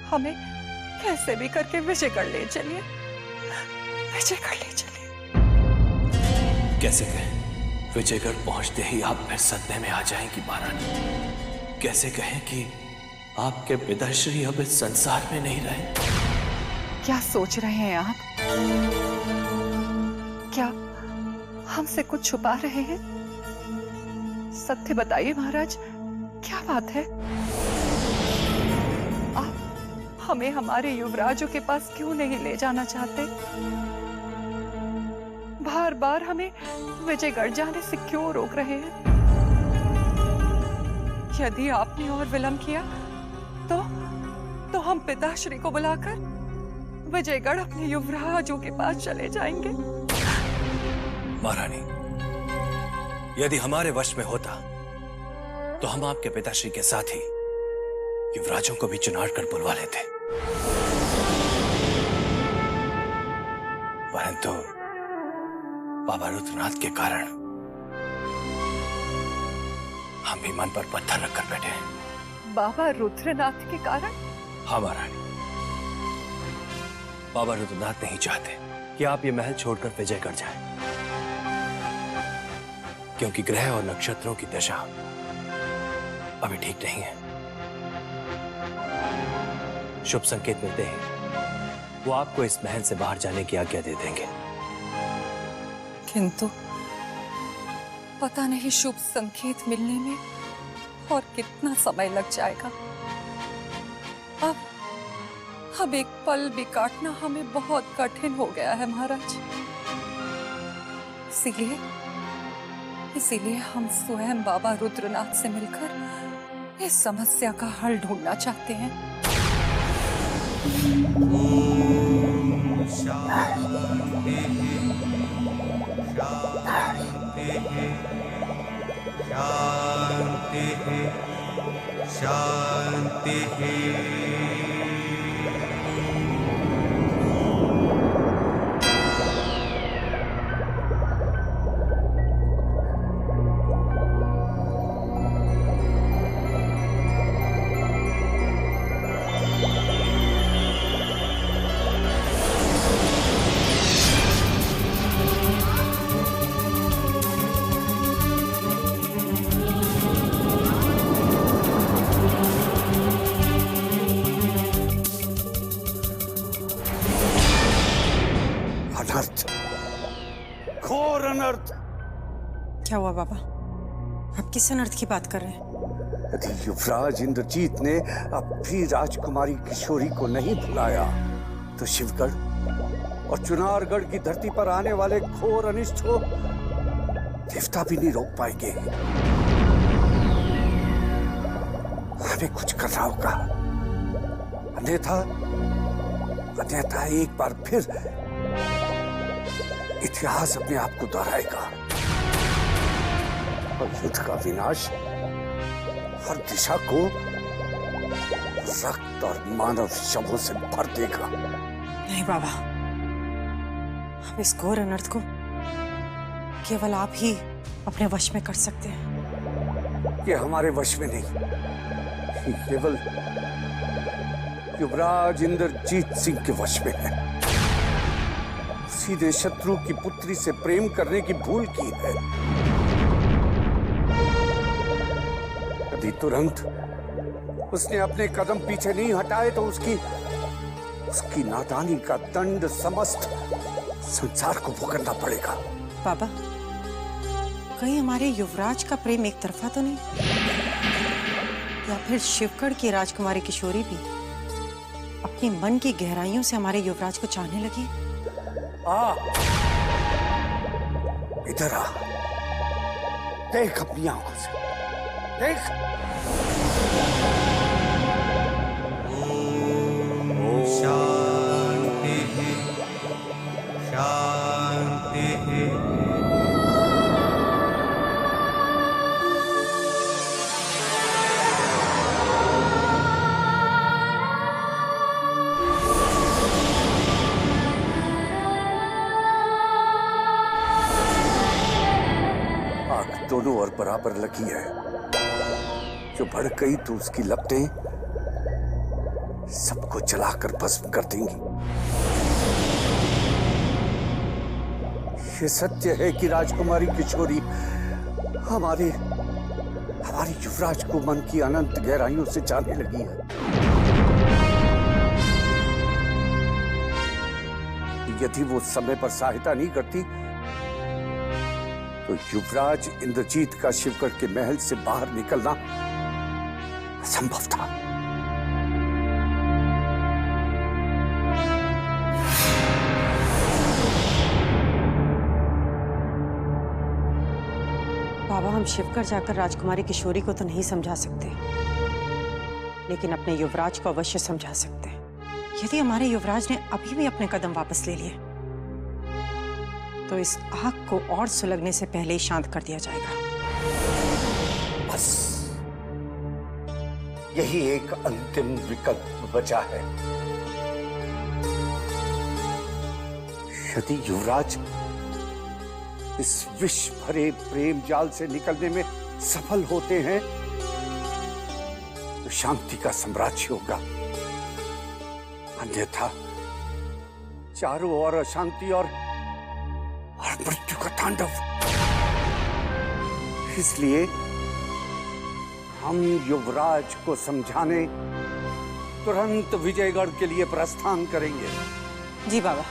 हमें कैसे भी करके विजयगढ़ ले चलिए, विजयगढ़ ले चलिए। कैसे कहें? विजयगढ़ पहुंचते ही आप फिर सदमे में आ जाएंगी महारानी। कैसे कहें कि आपके पिताश्री अब इस संसार में नहीं रहे। क्या सोच रहे हैं आप? क्या हमसे कुछ छुपा रहे हैं? सत्य बताइए महाराज, क्या बात है? आप हमें हमारे युवराजों के पास क्यों नहीं ले जाना चाहते? बार बार हमें विजयगढ़ जाने से क्यों रोक रहे हैं? यदि आपने और विलंब किया तो हम पिताश्री को बुलाकर विजयगढ़ अपने युवराजों के पास चले जाएंगे। महारानी, यदि हमारे वश में होता तो हम आपके पिताश्री के साथ ही युवराजों को भी चुनार कर बुलवा लेते, परंतु बाबा रुद्रनाथ के कारण हम भी मन पर पत्थर रखकर बैठे हैं। बाबा रुद्रनाथ के कारण? हाँ महारानी, बाबा रुद्रनाथ नहीं चाहते कि आप ये महल छोड़कर विजयगढ़ जाएं, क्योंकि ग्रह और नक्षत्रों की दशा अभी ठीक नहीं है। शुभ संकेत मिलते ही वो आपको इस महल से बाहर जाने की आज्ञा दे देंगे। किंतु पता नहीं शुभ संकेत मिलने में और कितना समय लग जाएगा। अब एक पल भी काटना हमें बहुत कठिन हो गया है महाराज। इसीलिए हम स्वयं बाबा रुद्रनाथ से मिलकर इस समस्या का हल ढूंढना चाहते हैं। शांति क्या हुआ बाबा? आप किस अनर्थ की बात कर रहे हैं? यदि युवराज इंद्रजीत ने अब भी राजकुमारी किशोरी को नहीं बुलाया तो शिवगढ़ और चुनारगढ़ की धरती पर आने वाले घोर अनिष्ट को देवता भी नहीं रोक पाएंगे। हमें कुछ करना होगा, अन्यथा एक बार फिर इतिहास अपने आप को दोहराएगा और युद्ध का विनाश हर दिशा को रक्त और मानव शवों से भर देगा। नहीं बाबा, हम इस घोर अनर्थ को केवल आप ही अपने वश में कर सकते हैं। ये हमारे वश में नहीं, केवल युवराज इंद्रजीत सिंह के वश में है। सीधे शत्रु की पुत्री से प्रेम करने की भूल की है। यदि तुरंत उसने अपने कदम पीछे नहीं हटाए तो उसकी नादानी का दंड समस्त संसार को भुगतना पड़ेगा। बाबा, कहीं हमारे युवराज का प्रेम एक तरफा तो नहीं, या फिर शिवगढ़ की राजकुमारी किशोरी भी अपनी मन की गहराइयों से हमारे युवराज को चाहने लगी? इधर आ, देख अपनी आंखों से, देख। शांति शांति। आग दोनों ओर बराबर लगी है। जो बढ़ गई तो उसकी लपटें सबको जलाकर भस्म कर देंगी। ये सत्य है कि राजकुमारी किशोरी हमारी युवराज को मन की अनंत गहराइयों से जाने लगी है। यदि वो समय पर सहायता नहीं करती तो युवराज इंद्रजीत का शिवगढ़ के महल से बाहर निकलना असंभव था। बाबा, हम शिवगढ़ जाकर राजकुमारी किशोरी को तो नहीं समझा सकते, लेकिन अपने युवराज को अवश्य समझा सकते हैं। यदि हमारे युवराज ने अभी भी अपने कदम वापस ले लिए तो इस आग को और सुलगने से पहले ही शांत कर दिया जाएगा। बस यही एक अंतिम विकल्प बचा है। यदि युवराज इस विष भरे प्रेम जाल से निकलने में सफल होते हैं तो शांति का साम्राज्य होगा, अन्यथा चारों ओर अशांति और मृत्यु का तांडव। इसलिए हम युवराज को समझाने तुरंत विजयगढ़ के लिए प्रस्थान करेंगे। जी बाबा,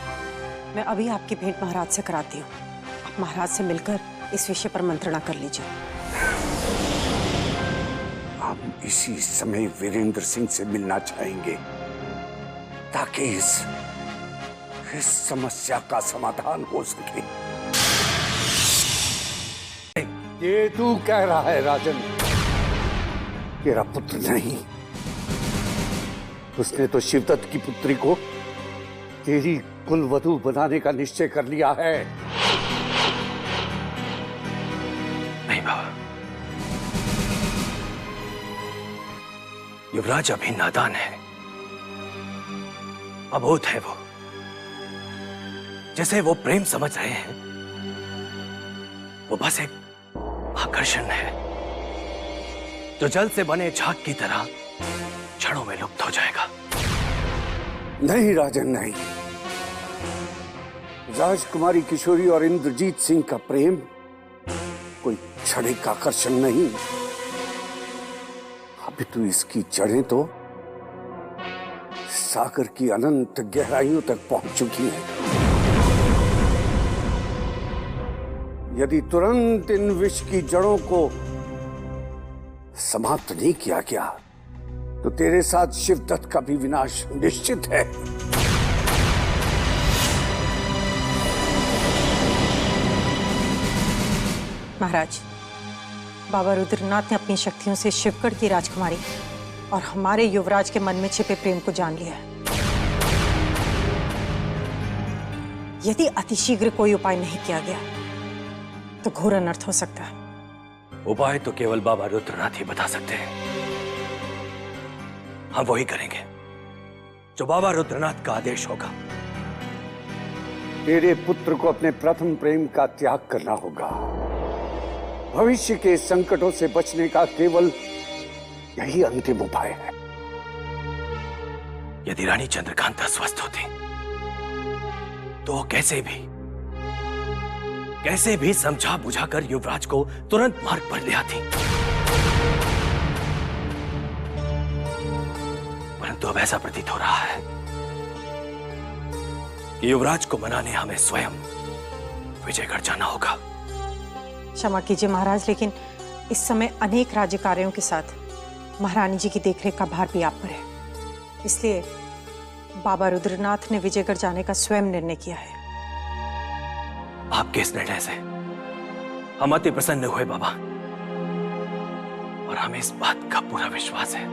मैं अभी आपकी भेंट महाराज से कराती हूँ। आप महाराज से मिलकर इस विषय पर मंत्रणा कर लीजिए। हम इसी समय वीरेंद्र सिंह से मिलना चाहेंगे ताकि इस समस्या का समाधान हो सके। ये तू कह रहा है राजन, तेरा पुत्र नहीं, उसने तो शिवदत्त की पुत्री को तेरी कुलवधू बनाने का निश्चय कर लिया है। नहीं बाबा, युवराज अभी नादान है, अबोध है। वो जैसे वो प्रेम समझ रहे हैं वो बस एक आकर्षण है जो जल से बने झाग की तरह क्षणों में लुप्त हो जाएगा। नहीं राजन, नहीं। राजकुमारी किशोरी और इंद्रजीत सिंह का प्रेम कोई क्षणिक आकर्षण नहीं। अभी तो इसकी जड़ें तो सागर की अनंत गहराइयों तक पहुंच चुकी हैं। यदि तुरंत इन विष की जड़ों को समाप्त नहीं किया गया तो तेरे साथ शिवदत्त का भी विनाश निश्चित है। महाराज, बाबा रुद्रनाथ ने अपनी शक्तियों से शिवगढ़ की राजकुमारी और हमारे युवराज के मन में छिपे प्रेम को जान लिया है। यदि अतिशीघ्र कोई उपाय नहीं किया गया तो घोर अनर्थ हो सकता है। उपाय तो केवल बाबा रुद्रनाथ ही बता सकते हैं। हम वही करेंगे जो बाबा रुद्रनाथ का आदेश होगा। तेरे पुत्र को अपने प्रथम प्रेम का त्याग करना होगा। भविष्य के संकटों से बचने का केवल यही अंतिम उपाय है। यदि रानी चंद्रकांता स्वस्थ होती तो कैसे भी समझा बुझाकर युवराज को तुरंत मार्ग पर ले आती, परंतु अब ऐसा प्रतीत हो रहा है कि युवराज को मनाने हमें स्वयं विजयगढ़ जाना होगा। क्षमा कीजिए महाराज, लेकिन इस समय अनेक राज्य कार्यों के साथ महारानी जी की देखरेख का भार भी आप पर है। इसलिए बाबा रुद्रनाथ ने विजयगढ़ जाने का स्वयं निर्णय किया है। आपके इस निर्णय से हम अति प्रसन्न हुए बाबा, और हमें इस बात का पूरा विश्वास है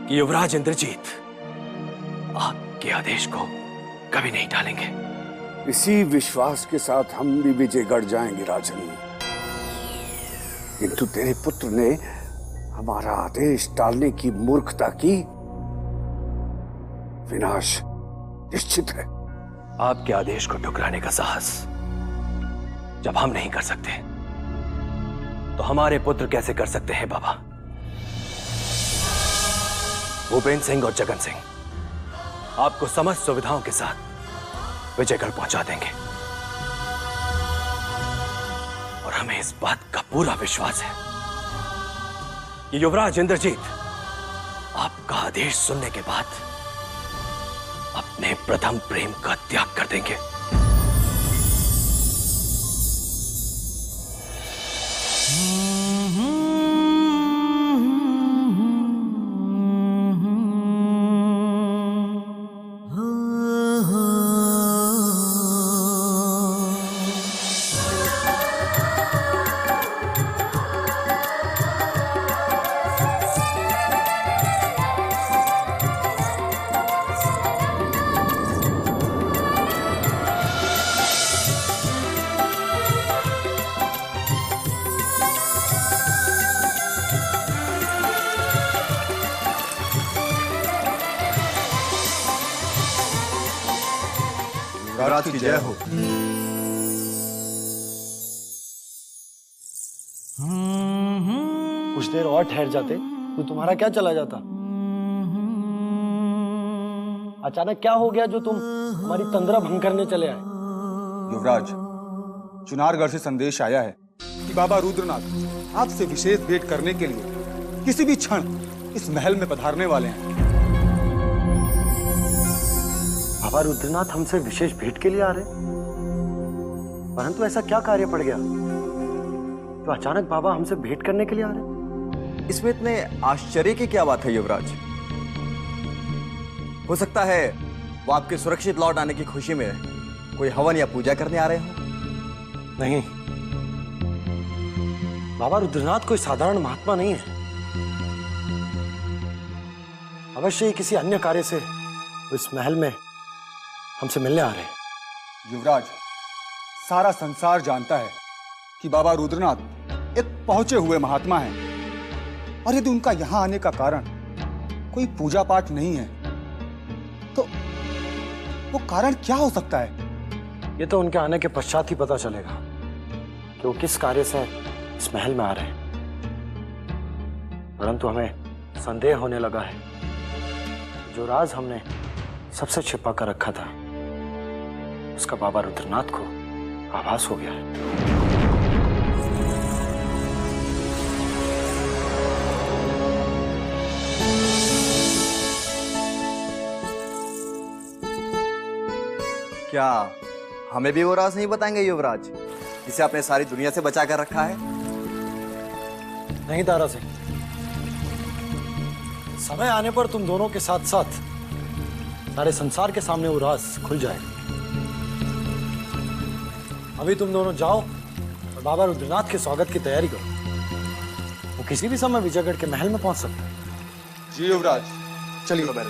कि युवराज इंद्रजीत आपके आदेश को कभी नहीं टालेंगे। इसी विश्वास के साथ हम भी विजयगढ़ जाएंगे राजन, किंतु तेरे पुत्र ने हमारा आदेश टालने की मूर्खता की, विनाश निश्चित है। आपके आदेश को ठुकराने का साहस जब हम नहीं कर सकते तो हमारे पुत्र कैसे कर सकते हैं बाबा? भूपेंद्र सिंह और जगन सिंह आपको समस्त सुविधाओं के साथ विजयगढ़ पहुंचा देंगे और हमें इस बात का पूरा विश्वास है कि युवराज इंद्रजीत आपका आदेश सुनने के बाद अपने प्रथम प्रेम का त्याग कर देंगे। युवराज की जय हो। कुछ देर और ठहर जाते तो तुम्हारा क्या चला जाता। अचानक क्या हो गया जो तुम हमारी तंद्रा भंग करने चले आए। युवराज, चुनारगढ़ से संदेश आया है कि बाबा रुद्रनाथ आपसे विशेष भेंट करने के लिए किसी भी क्षण इस महल में पधारने वाले हैं। बाबा रुद्रनाथ हमसे विशेष भेंट के लिए आ रहे, परंतु ऐसा क्या कार्य पड़ गया तो अचानक बाबा हमसे भेंट करने के लिए आ रहे। इसमें इतने आश्चर्य की क्या बात है युवराज? हो सकता है वो आपके सुरक्षित लौट आने की खुशी में कोई हवन या पूजा करने आ रहे हो। नहीं, बाबा रुद्रनाथ कोई साधारण महात्मा नहीं है। अवश्य ही किसी अन्य कार्य से इस महल में हमसे मिलने आ रहे हैं। युवराज, सारा संसार जानता है कि बाबा रुद्रनाथ एक पहुंचे हुए महात्मा हैं, और यदि उनका यहां आने का कारण कोई पूजा पाठ नहीं है तो वो कारण क्या हो सकता है? ये तो उनके आने के पश्चात ही पता चलेगा कि वो किस कार्य से इस महल में आ रहे हैं। परंतु हमें संदेह होने लगा है, जो राज हमने सबसे छिपा कर रखा था उसका बाबा रुद्रनाथ को आभास हो गया है। क्या हमें भी वो राज नहीं बताएंगे युवराज, जिसे आपने सारी दुनिया से बचा कर रखा है? नहीं दारा सिंह, समय आने पर तुम दोनों के साथ साथ सारे संसार के सामने वो राज खुल जाएगा। अभी तुम दोनों जाओ और बाबा रुद्रनाथ के स्वागत की तैयारी करो। वो किसी भी समय विजयगढ़ के महल में पहुंच सकता है। जी युवराज, चलिए। बाबा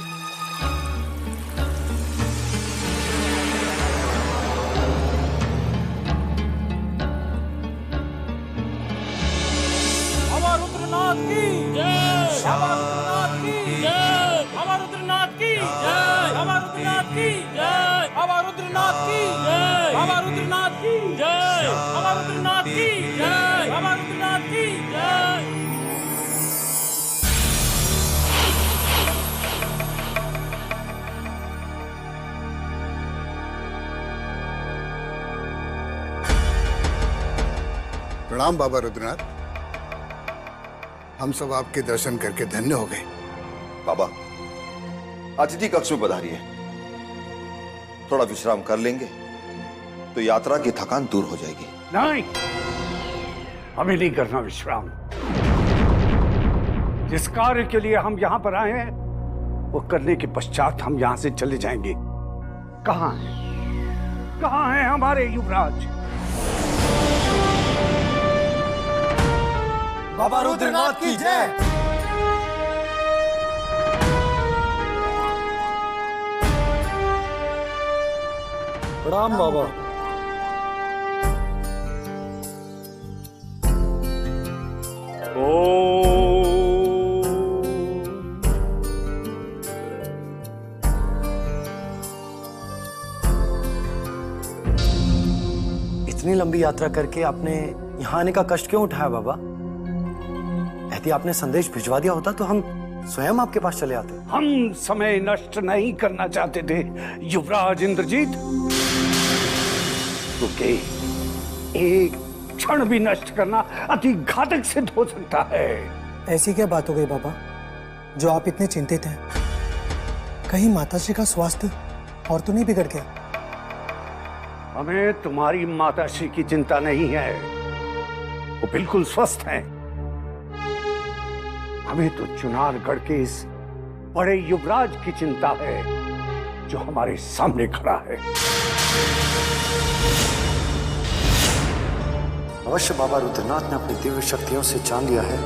रुद्रनाथ की जय, बाबा रुद्रनाथ की जय, बाबा रुद्रनाथ की जय, बाबा रुद्रनाथ की जय, बाबा रुद्रनाथ की जय, बाबा रुद्रनाथ की जय, बाबा रुद्रनाथ की जय, बाबा रुद्रनाथ की जय। प्रणाम बाबा रुद्रनाथ, हम सब आपके दर्शन करके धन्य हो गए। बाबा, अतिथि कक्ष में पधारिए, थोड़ा विश्राम कर लेंगे तो यात्रा की थकान दूर हो जाएगी। नहीं, हमें नहीं करना विश्राम। जिस कार्य के लिए हम यहां पर आए हैं वो करने के पश्चात हम यहां से चले जाएंगे। कहां हैं हमारे युवराज? बाबा रुद्रनाथ की जय। प्रणाम बाबा। इतनी लंबी यात्रा करके आपने यहाँ आने का कष्ट क्यों उठाया बाबा? यदि आपने संदेश भिजवा दिया होता तो हम स्वयं आपके पास चले आते। हम समय नष्ट नहीं करना चाहते थे युवराज इंद्रजीत। रुके, एक क्षण भी नष्ट करना अति घातक सिद्ध हो सकता है। ऐसी क्या बात हो गई बाबा जो आप इतने चिंतित हैं? कहीं माताश्री का स्वास्थ्य और तो नहीं बिगड़ गया? हमें तुम्हारी माताश्री की चिंता नहीं है, वो बिल्कुल स्वस्थ हैं। हमें तो चुनारगढ़ के इस बड़े युवराज की चिंता है जो हमारे सामने खड़ा है। अवश्य बाबा रुद्रनाथ ने अपनी दिव्य शक्तियों से जान लिया है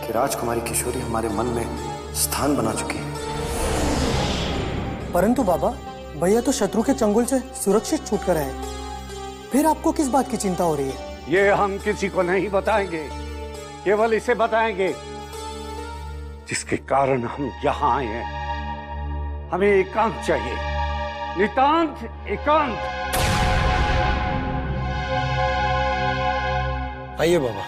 कि राजकुमारी किशोरी हमारे मन में स्थान बना चुकी है। परंतु बाबा, भैया तो शत्रु के चंगुल से सुरक्षित छूट कर आए, फिर आपको किस बात की चिंता हो रही है? ये हम किसी को नहीं बताएंगे, केवल इसे बताएंगे जिसके कारण हम यहाँ आए हैं। हमें एकांत चाहिए, नितांत एकांत। आइए बाबा।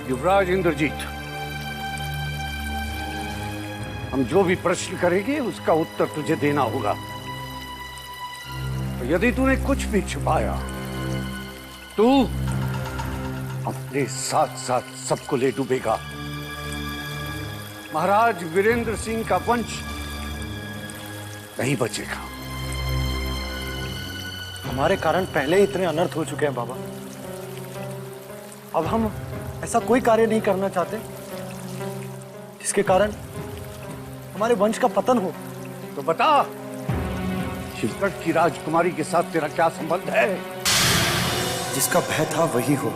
युवराज इंद्रजीत, हम जो भी प्रश्न करेंगे उसका उत्तर तुझे देना होगा। तो यदि तूने कुछ भी छुपाया तू अपने साथ साथ सबको ले डूबेगा। महाराज वीरेंद्र सिंह का वंश नहीं बचेगा। हमारे कारण पहले ही इतने अनर्थ हो चुके हैं बाबा, अब हम ऐसा कोई कार्य नहीं करना चाहते जिसके कारण हमारे वंश का पतन हो। तो बता, शिवगढ़ की राजकुमारी के साथ तेरा क्या संबंध है? जिसका भय था वही हो,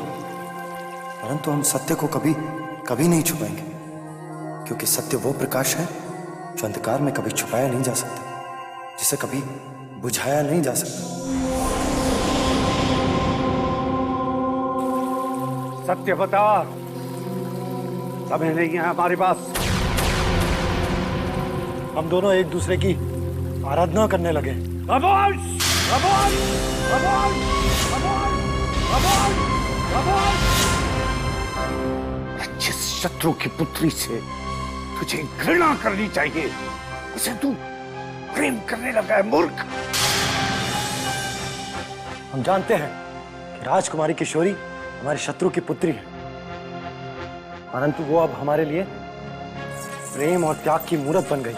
परंतु हम सत्य को कभी कभी नहीं छुपाएंगे, क्योंकि सत्य वो प्रकाश है जो अंधकार में कभी छुपाया नहीं जा सकता, जिसे कभी बुझाया नहीं जा सकता। सत्य बता, समय नहीं है हमारे पास। हम दोनों एक दूसरे की आराधना करने लगे। खामोश! खामोश! खामोश! खामोश! खामोश! खामोश! जिस शत्रु की पुत्री से तुझे घृणा करनी चाहिए, उसे तू प्रेम करने लगा है, मूर्ख। हम जानते हैं कि राजकुमारी किशोरी हमारे शत्रु की पुत्री है, परंतु वो अब हमारे लिए प्रेम और त्याग की मूर्त बन गई,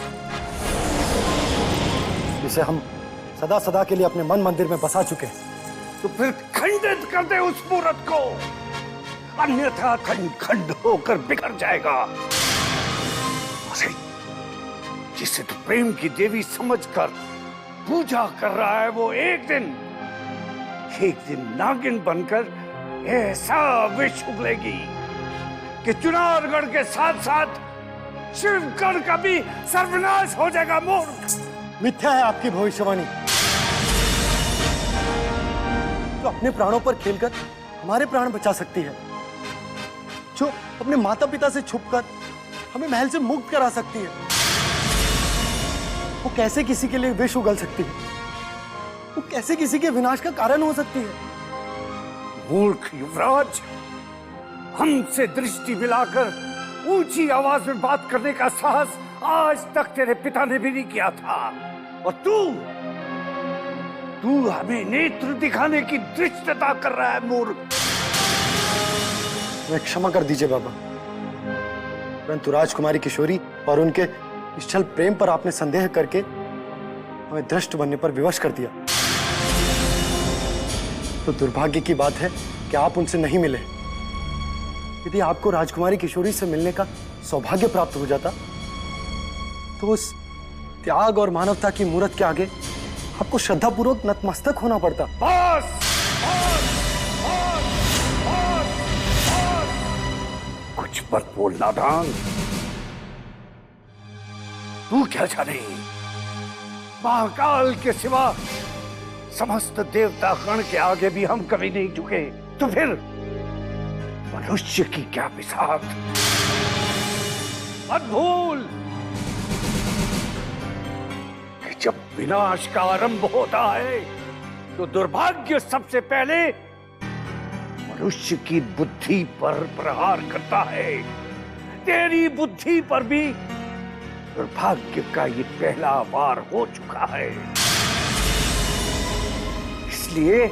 जिसे हम सदा सदा के लिए अपने मन मंदिर में बसा चुके हैं। तो फिर खंडित कर दे उस मूर्त को, अन्यथा खंड खंड होकर बिखर जाएगा। जिसे तू प्रेम की देवी समझकर पूजा कर रहा है, वो एक दिन नागिन बनकर ऐसा विष उगलेगी कि चुनारगढ़ के साथ साथ शिवगढ़ का भी सर्वनाश हो जाएगा। मूर्ख! मिथ्या है आपकी भविष्यवाणी। जो अपने प्राणों पर खेलकर हमारे प्राण बचा सकती है, जो अपने माता पिता से छुपकर हमें महल से मुक्त करा सकती है, वो कैसे किसी के लिए विष उगल सकती है? वो कैसे किसी के विनाश का कारण हो सकती है? मूर्ख युवराज, हमसे दृष्टि मिलाकर ऊंची आवाज में बात करने का साहस आज तक तेरे पिता ने भी नहीं किया था, और तू हमें नेत्र दिखाने की धृष्टता कर रहा है, मूर्ख। मैं क्षमा कर दीजिए बाबा, परंतु राजकुमारी किशोरी और उनके निश्चल प्रेम पर आपने संदेह करके हमें दृष्ट बनने पर विवश कर दिया। तो दुर्भाग्य की बात है कि आप उनसे नहीं मिले। यदि आपको राजकुमारी किशोरी से मिलने का सौभाग्य प्राप्त हो जाता, तो उस त्याग और मानवता की मूर्त के आगे आपको श्रद्धापूर्वक नतमस्तक होना पड़ता। बस! कुछ मत बोल नादान। तू क्या जाने, महाकाल के सिवा समस्त देवता गण के आगे भी हम कभी नहीं झुके। तो फिर मनुष्य की क्या बिसात। मत भूल कि जब विनाश का आरंभ होता है तो दुर्भाग्य सबसे पहले मनुष्य की बुद्धि पर प्रहार करता है। तेरी बुद्धि पर भी दुर्भाग्य का ये पहला वार हो चुका है। इसलिए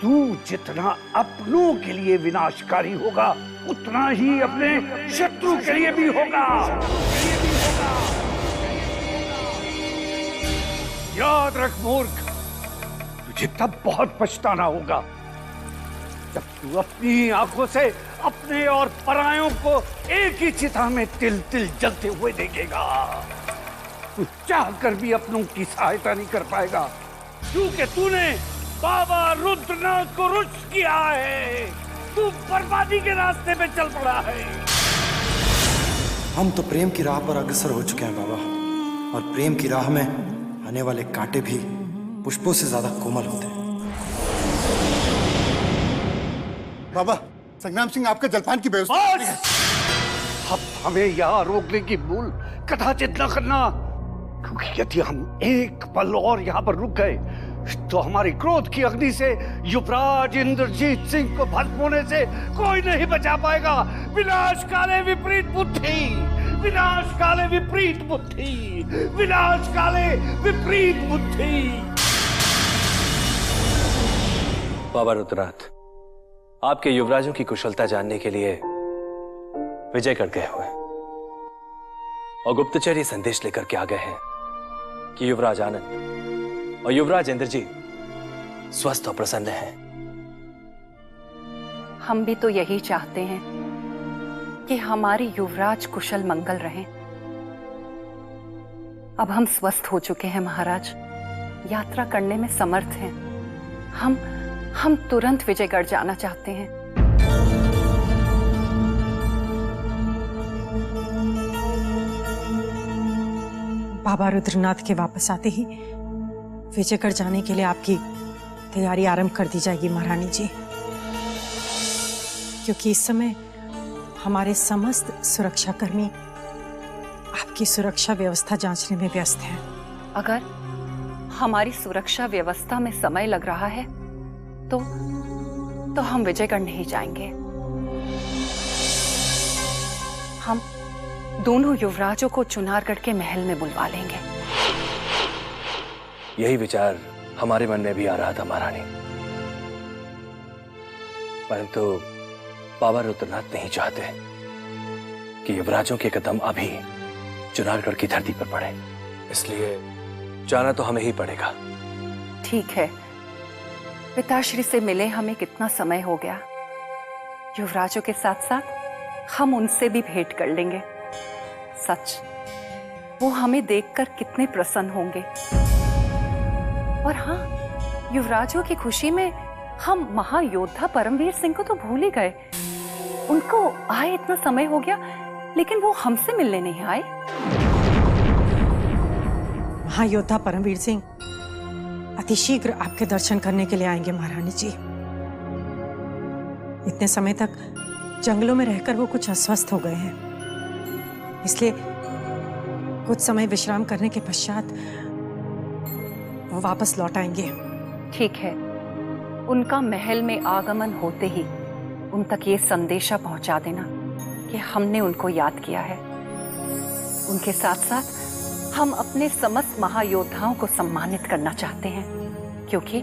तू जितना अपनों के लिए विनाशकारी होगा उतना ही अपने शत्रु के लिए भी होगा। याद रख मूर्ख, तुझे तब बहुत पछताना होगा जब तू अपनी आंखों से अपने और परायों को एक ही चिता में तिल तिल जलते हुए देखेगा। तू चाहकर भी अपनों की सहायता नहीं कर पाएगा क्योंकि तूने बाबा रुद्रनाथ को रुष्ट किया है। तू बर्बादी के रास्ते पे चल पड़ा है। हम तो प्रेम की राह पर अग्रसर हो चुके हैं बाबा, और प्रेम की राह में आने वाले कांटे भी पुष्पों से ज्यादा कोमल होते हैं। बाबा, संग्राम सिंह आपके जलपान की व्यवस्था। अब हमें यहाँ रोकने की भूल कदाचित न करना, क्योंकि यदि हम एक पल और यहाँ पर रुक गए तो हमारी क्रोध की अग्नि से युवराज इंद्रजीत सिंह को भस्म होने से कोई नहीं बचा पाएगा। विनाश काले विपरीत बुद्धि, विनाश काले विपरीत बुद्धि, विनाश काले विपरीत बुद्धि। बाबा रुद्रनाथ, आपके युवराजों की कुशलता जानने के लिए विजयगढ़ गए हुए और गुप्तचर ये संदेश लेकर के आ गए हैं कि युवराज आनंद और युवराज इंद्रजीत स्वस्थ और प्रसन्न हैं। हम भी तो यही चाहते हैं कि हमारे युवराज कुशल मंगल रहें। अब हम स्वस्थ हो चुके हैं महाराज, यात्रा करने में समर्थ हैं। हम तुरंत विजयगढ़ जाना चाहते हैं। बाबा रुद्रनाथ के वापस आते ही विजयगढ़ जाने के लिए आपकी तैयारी आरंभ कर दी जाएगी महारानी जी, क्योंकि इस समय हमारे समस्त सुरक्षाकर्मी आपकी सुरक्षा व्यवस्था जांचने में व्यस्त हैं। अगर हमारी सुरक्षा व्यवस्था में समय लग रहा है तो हम विजयगढ़ नहीं जाएंगे। हम दोनों युवराजों को चुनारगढ़ के महल में बुलवा लेंगे। यही विचार हमारे मन में भी आ रहा था महारानी, परंतु बाबा रुद्रनाथ नहीं चाहते कि युवराजों के कदम अभी चुनारगढ़ की धरती पर पड़े, इसलिए जाना तो हमें ही पड़ेगा। ठीक है, पिताश्री से मिले हमें कितना समय हो गया। युवराजों के साथ साथ हम उनसे भी भेंट कर लेंगे। सच, वो हमें देखकर कितने प्रसन्न होंगे। और हाँ, युवराजों की खुशी में हम महायोद्धा परमवीर सिंह को तो भूल ही गए। उनको आए इतना समय हो गया, लेकिन वो हमसे मिलने नहीं आए। महायोद्धा परमवीर सिंह अतिशीघ्र आपके दर्शन करने के लिए आएंगे महारानी जी। इतने समय तक जंगलों में रहकर वो कुछ अस्वस्थ हो गए हैं, इसलिए कुछ समय विश्राम करने के पश्चात वो वापस लौट आएंगे। ठीक है, उनका महल में आगमन होते ही उन तक ये संदेशा पहुंचा देना कि हमने उनको याद किया है। उनके साथ साथ हम अपने समस्त महायोद्धाओं को सम्मानित करना चाहते हैं, क्योंकि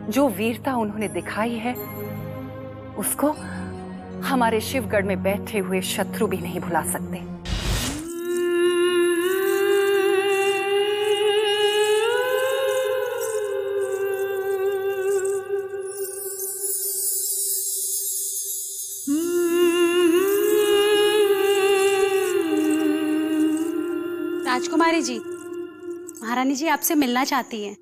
जो वीरता उन्होंने दिखाई है उसको हमारे शिवगढ़ में बैठे हुए शत्रु भी नहीं भुला सकते। राजकुमारी जी, महारानी जी आपसे मिलना चाहती हैं।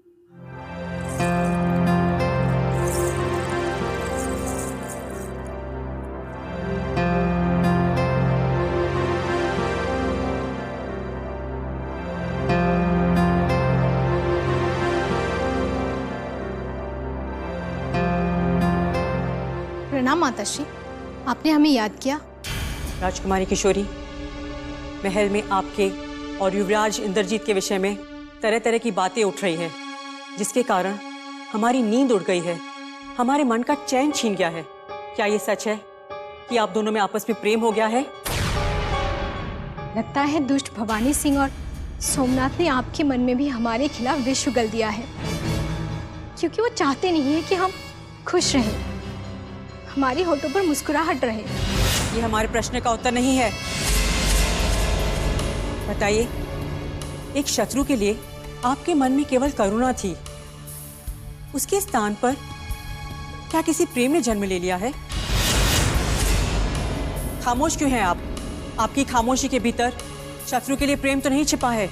प्रणाम माताश्री, आपने हमें याद किया। राजकुमारी किशोरी, महल में आपके और युवराज इंद्रजीत के विषय में तरह तरह की बातें उठ रही हैं, जिसके कारण हमारी नींद उड़ गई है, हमारे मन का चैन छीन गया है। क्या ये सच है कि आप दोनों में आपस में प्रेम हो गया है? लगता है दुष्ट भवानी सिंह और सोमनाथ ने आपके मन में भी हमारे खिलाफ विष उगल दिया है, क्योंकि वो चाहते नहीं है कि हम खुश रहें, हमारी होठों पर मुस्कुराहट रहे। ये हमारे प्रश्न का उत्तर नहीं है। बताइए, एक शत्रु के लिए आपके मन में केवल करुणा थी, उसके स्थान पर क्या किसी प्रेम ने जन्म ले लिया है? खामोश क्यों हैं आप? आपकी खामोशी के भीतर शत्रु के लिए प्रेम तो नहीं छिपा है?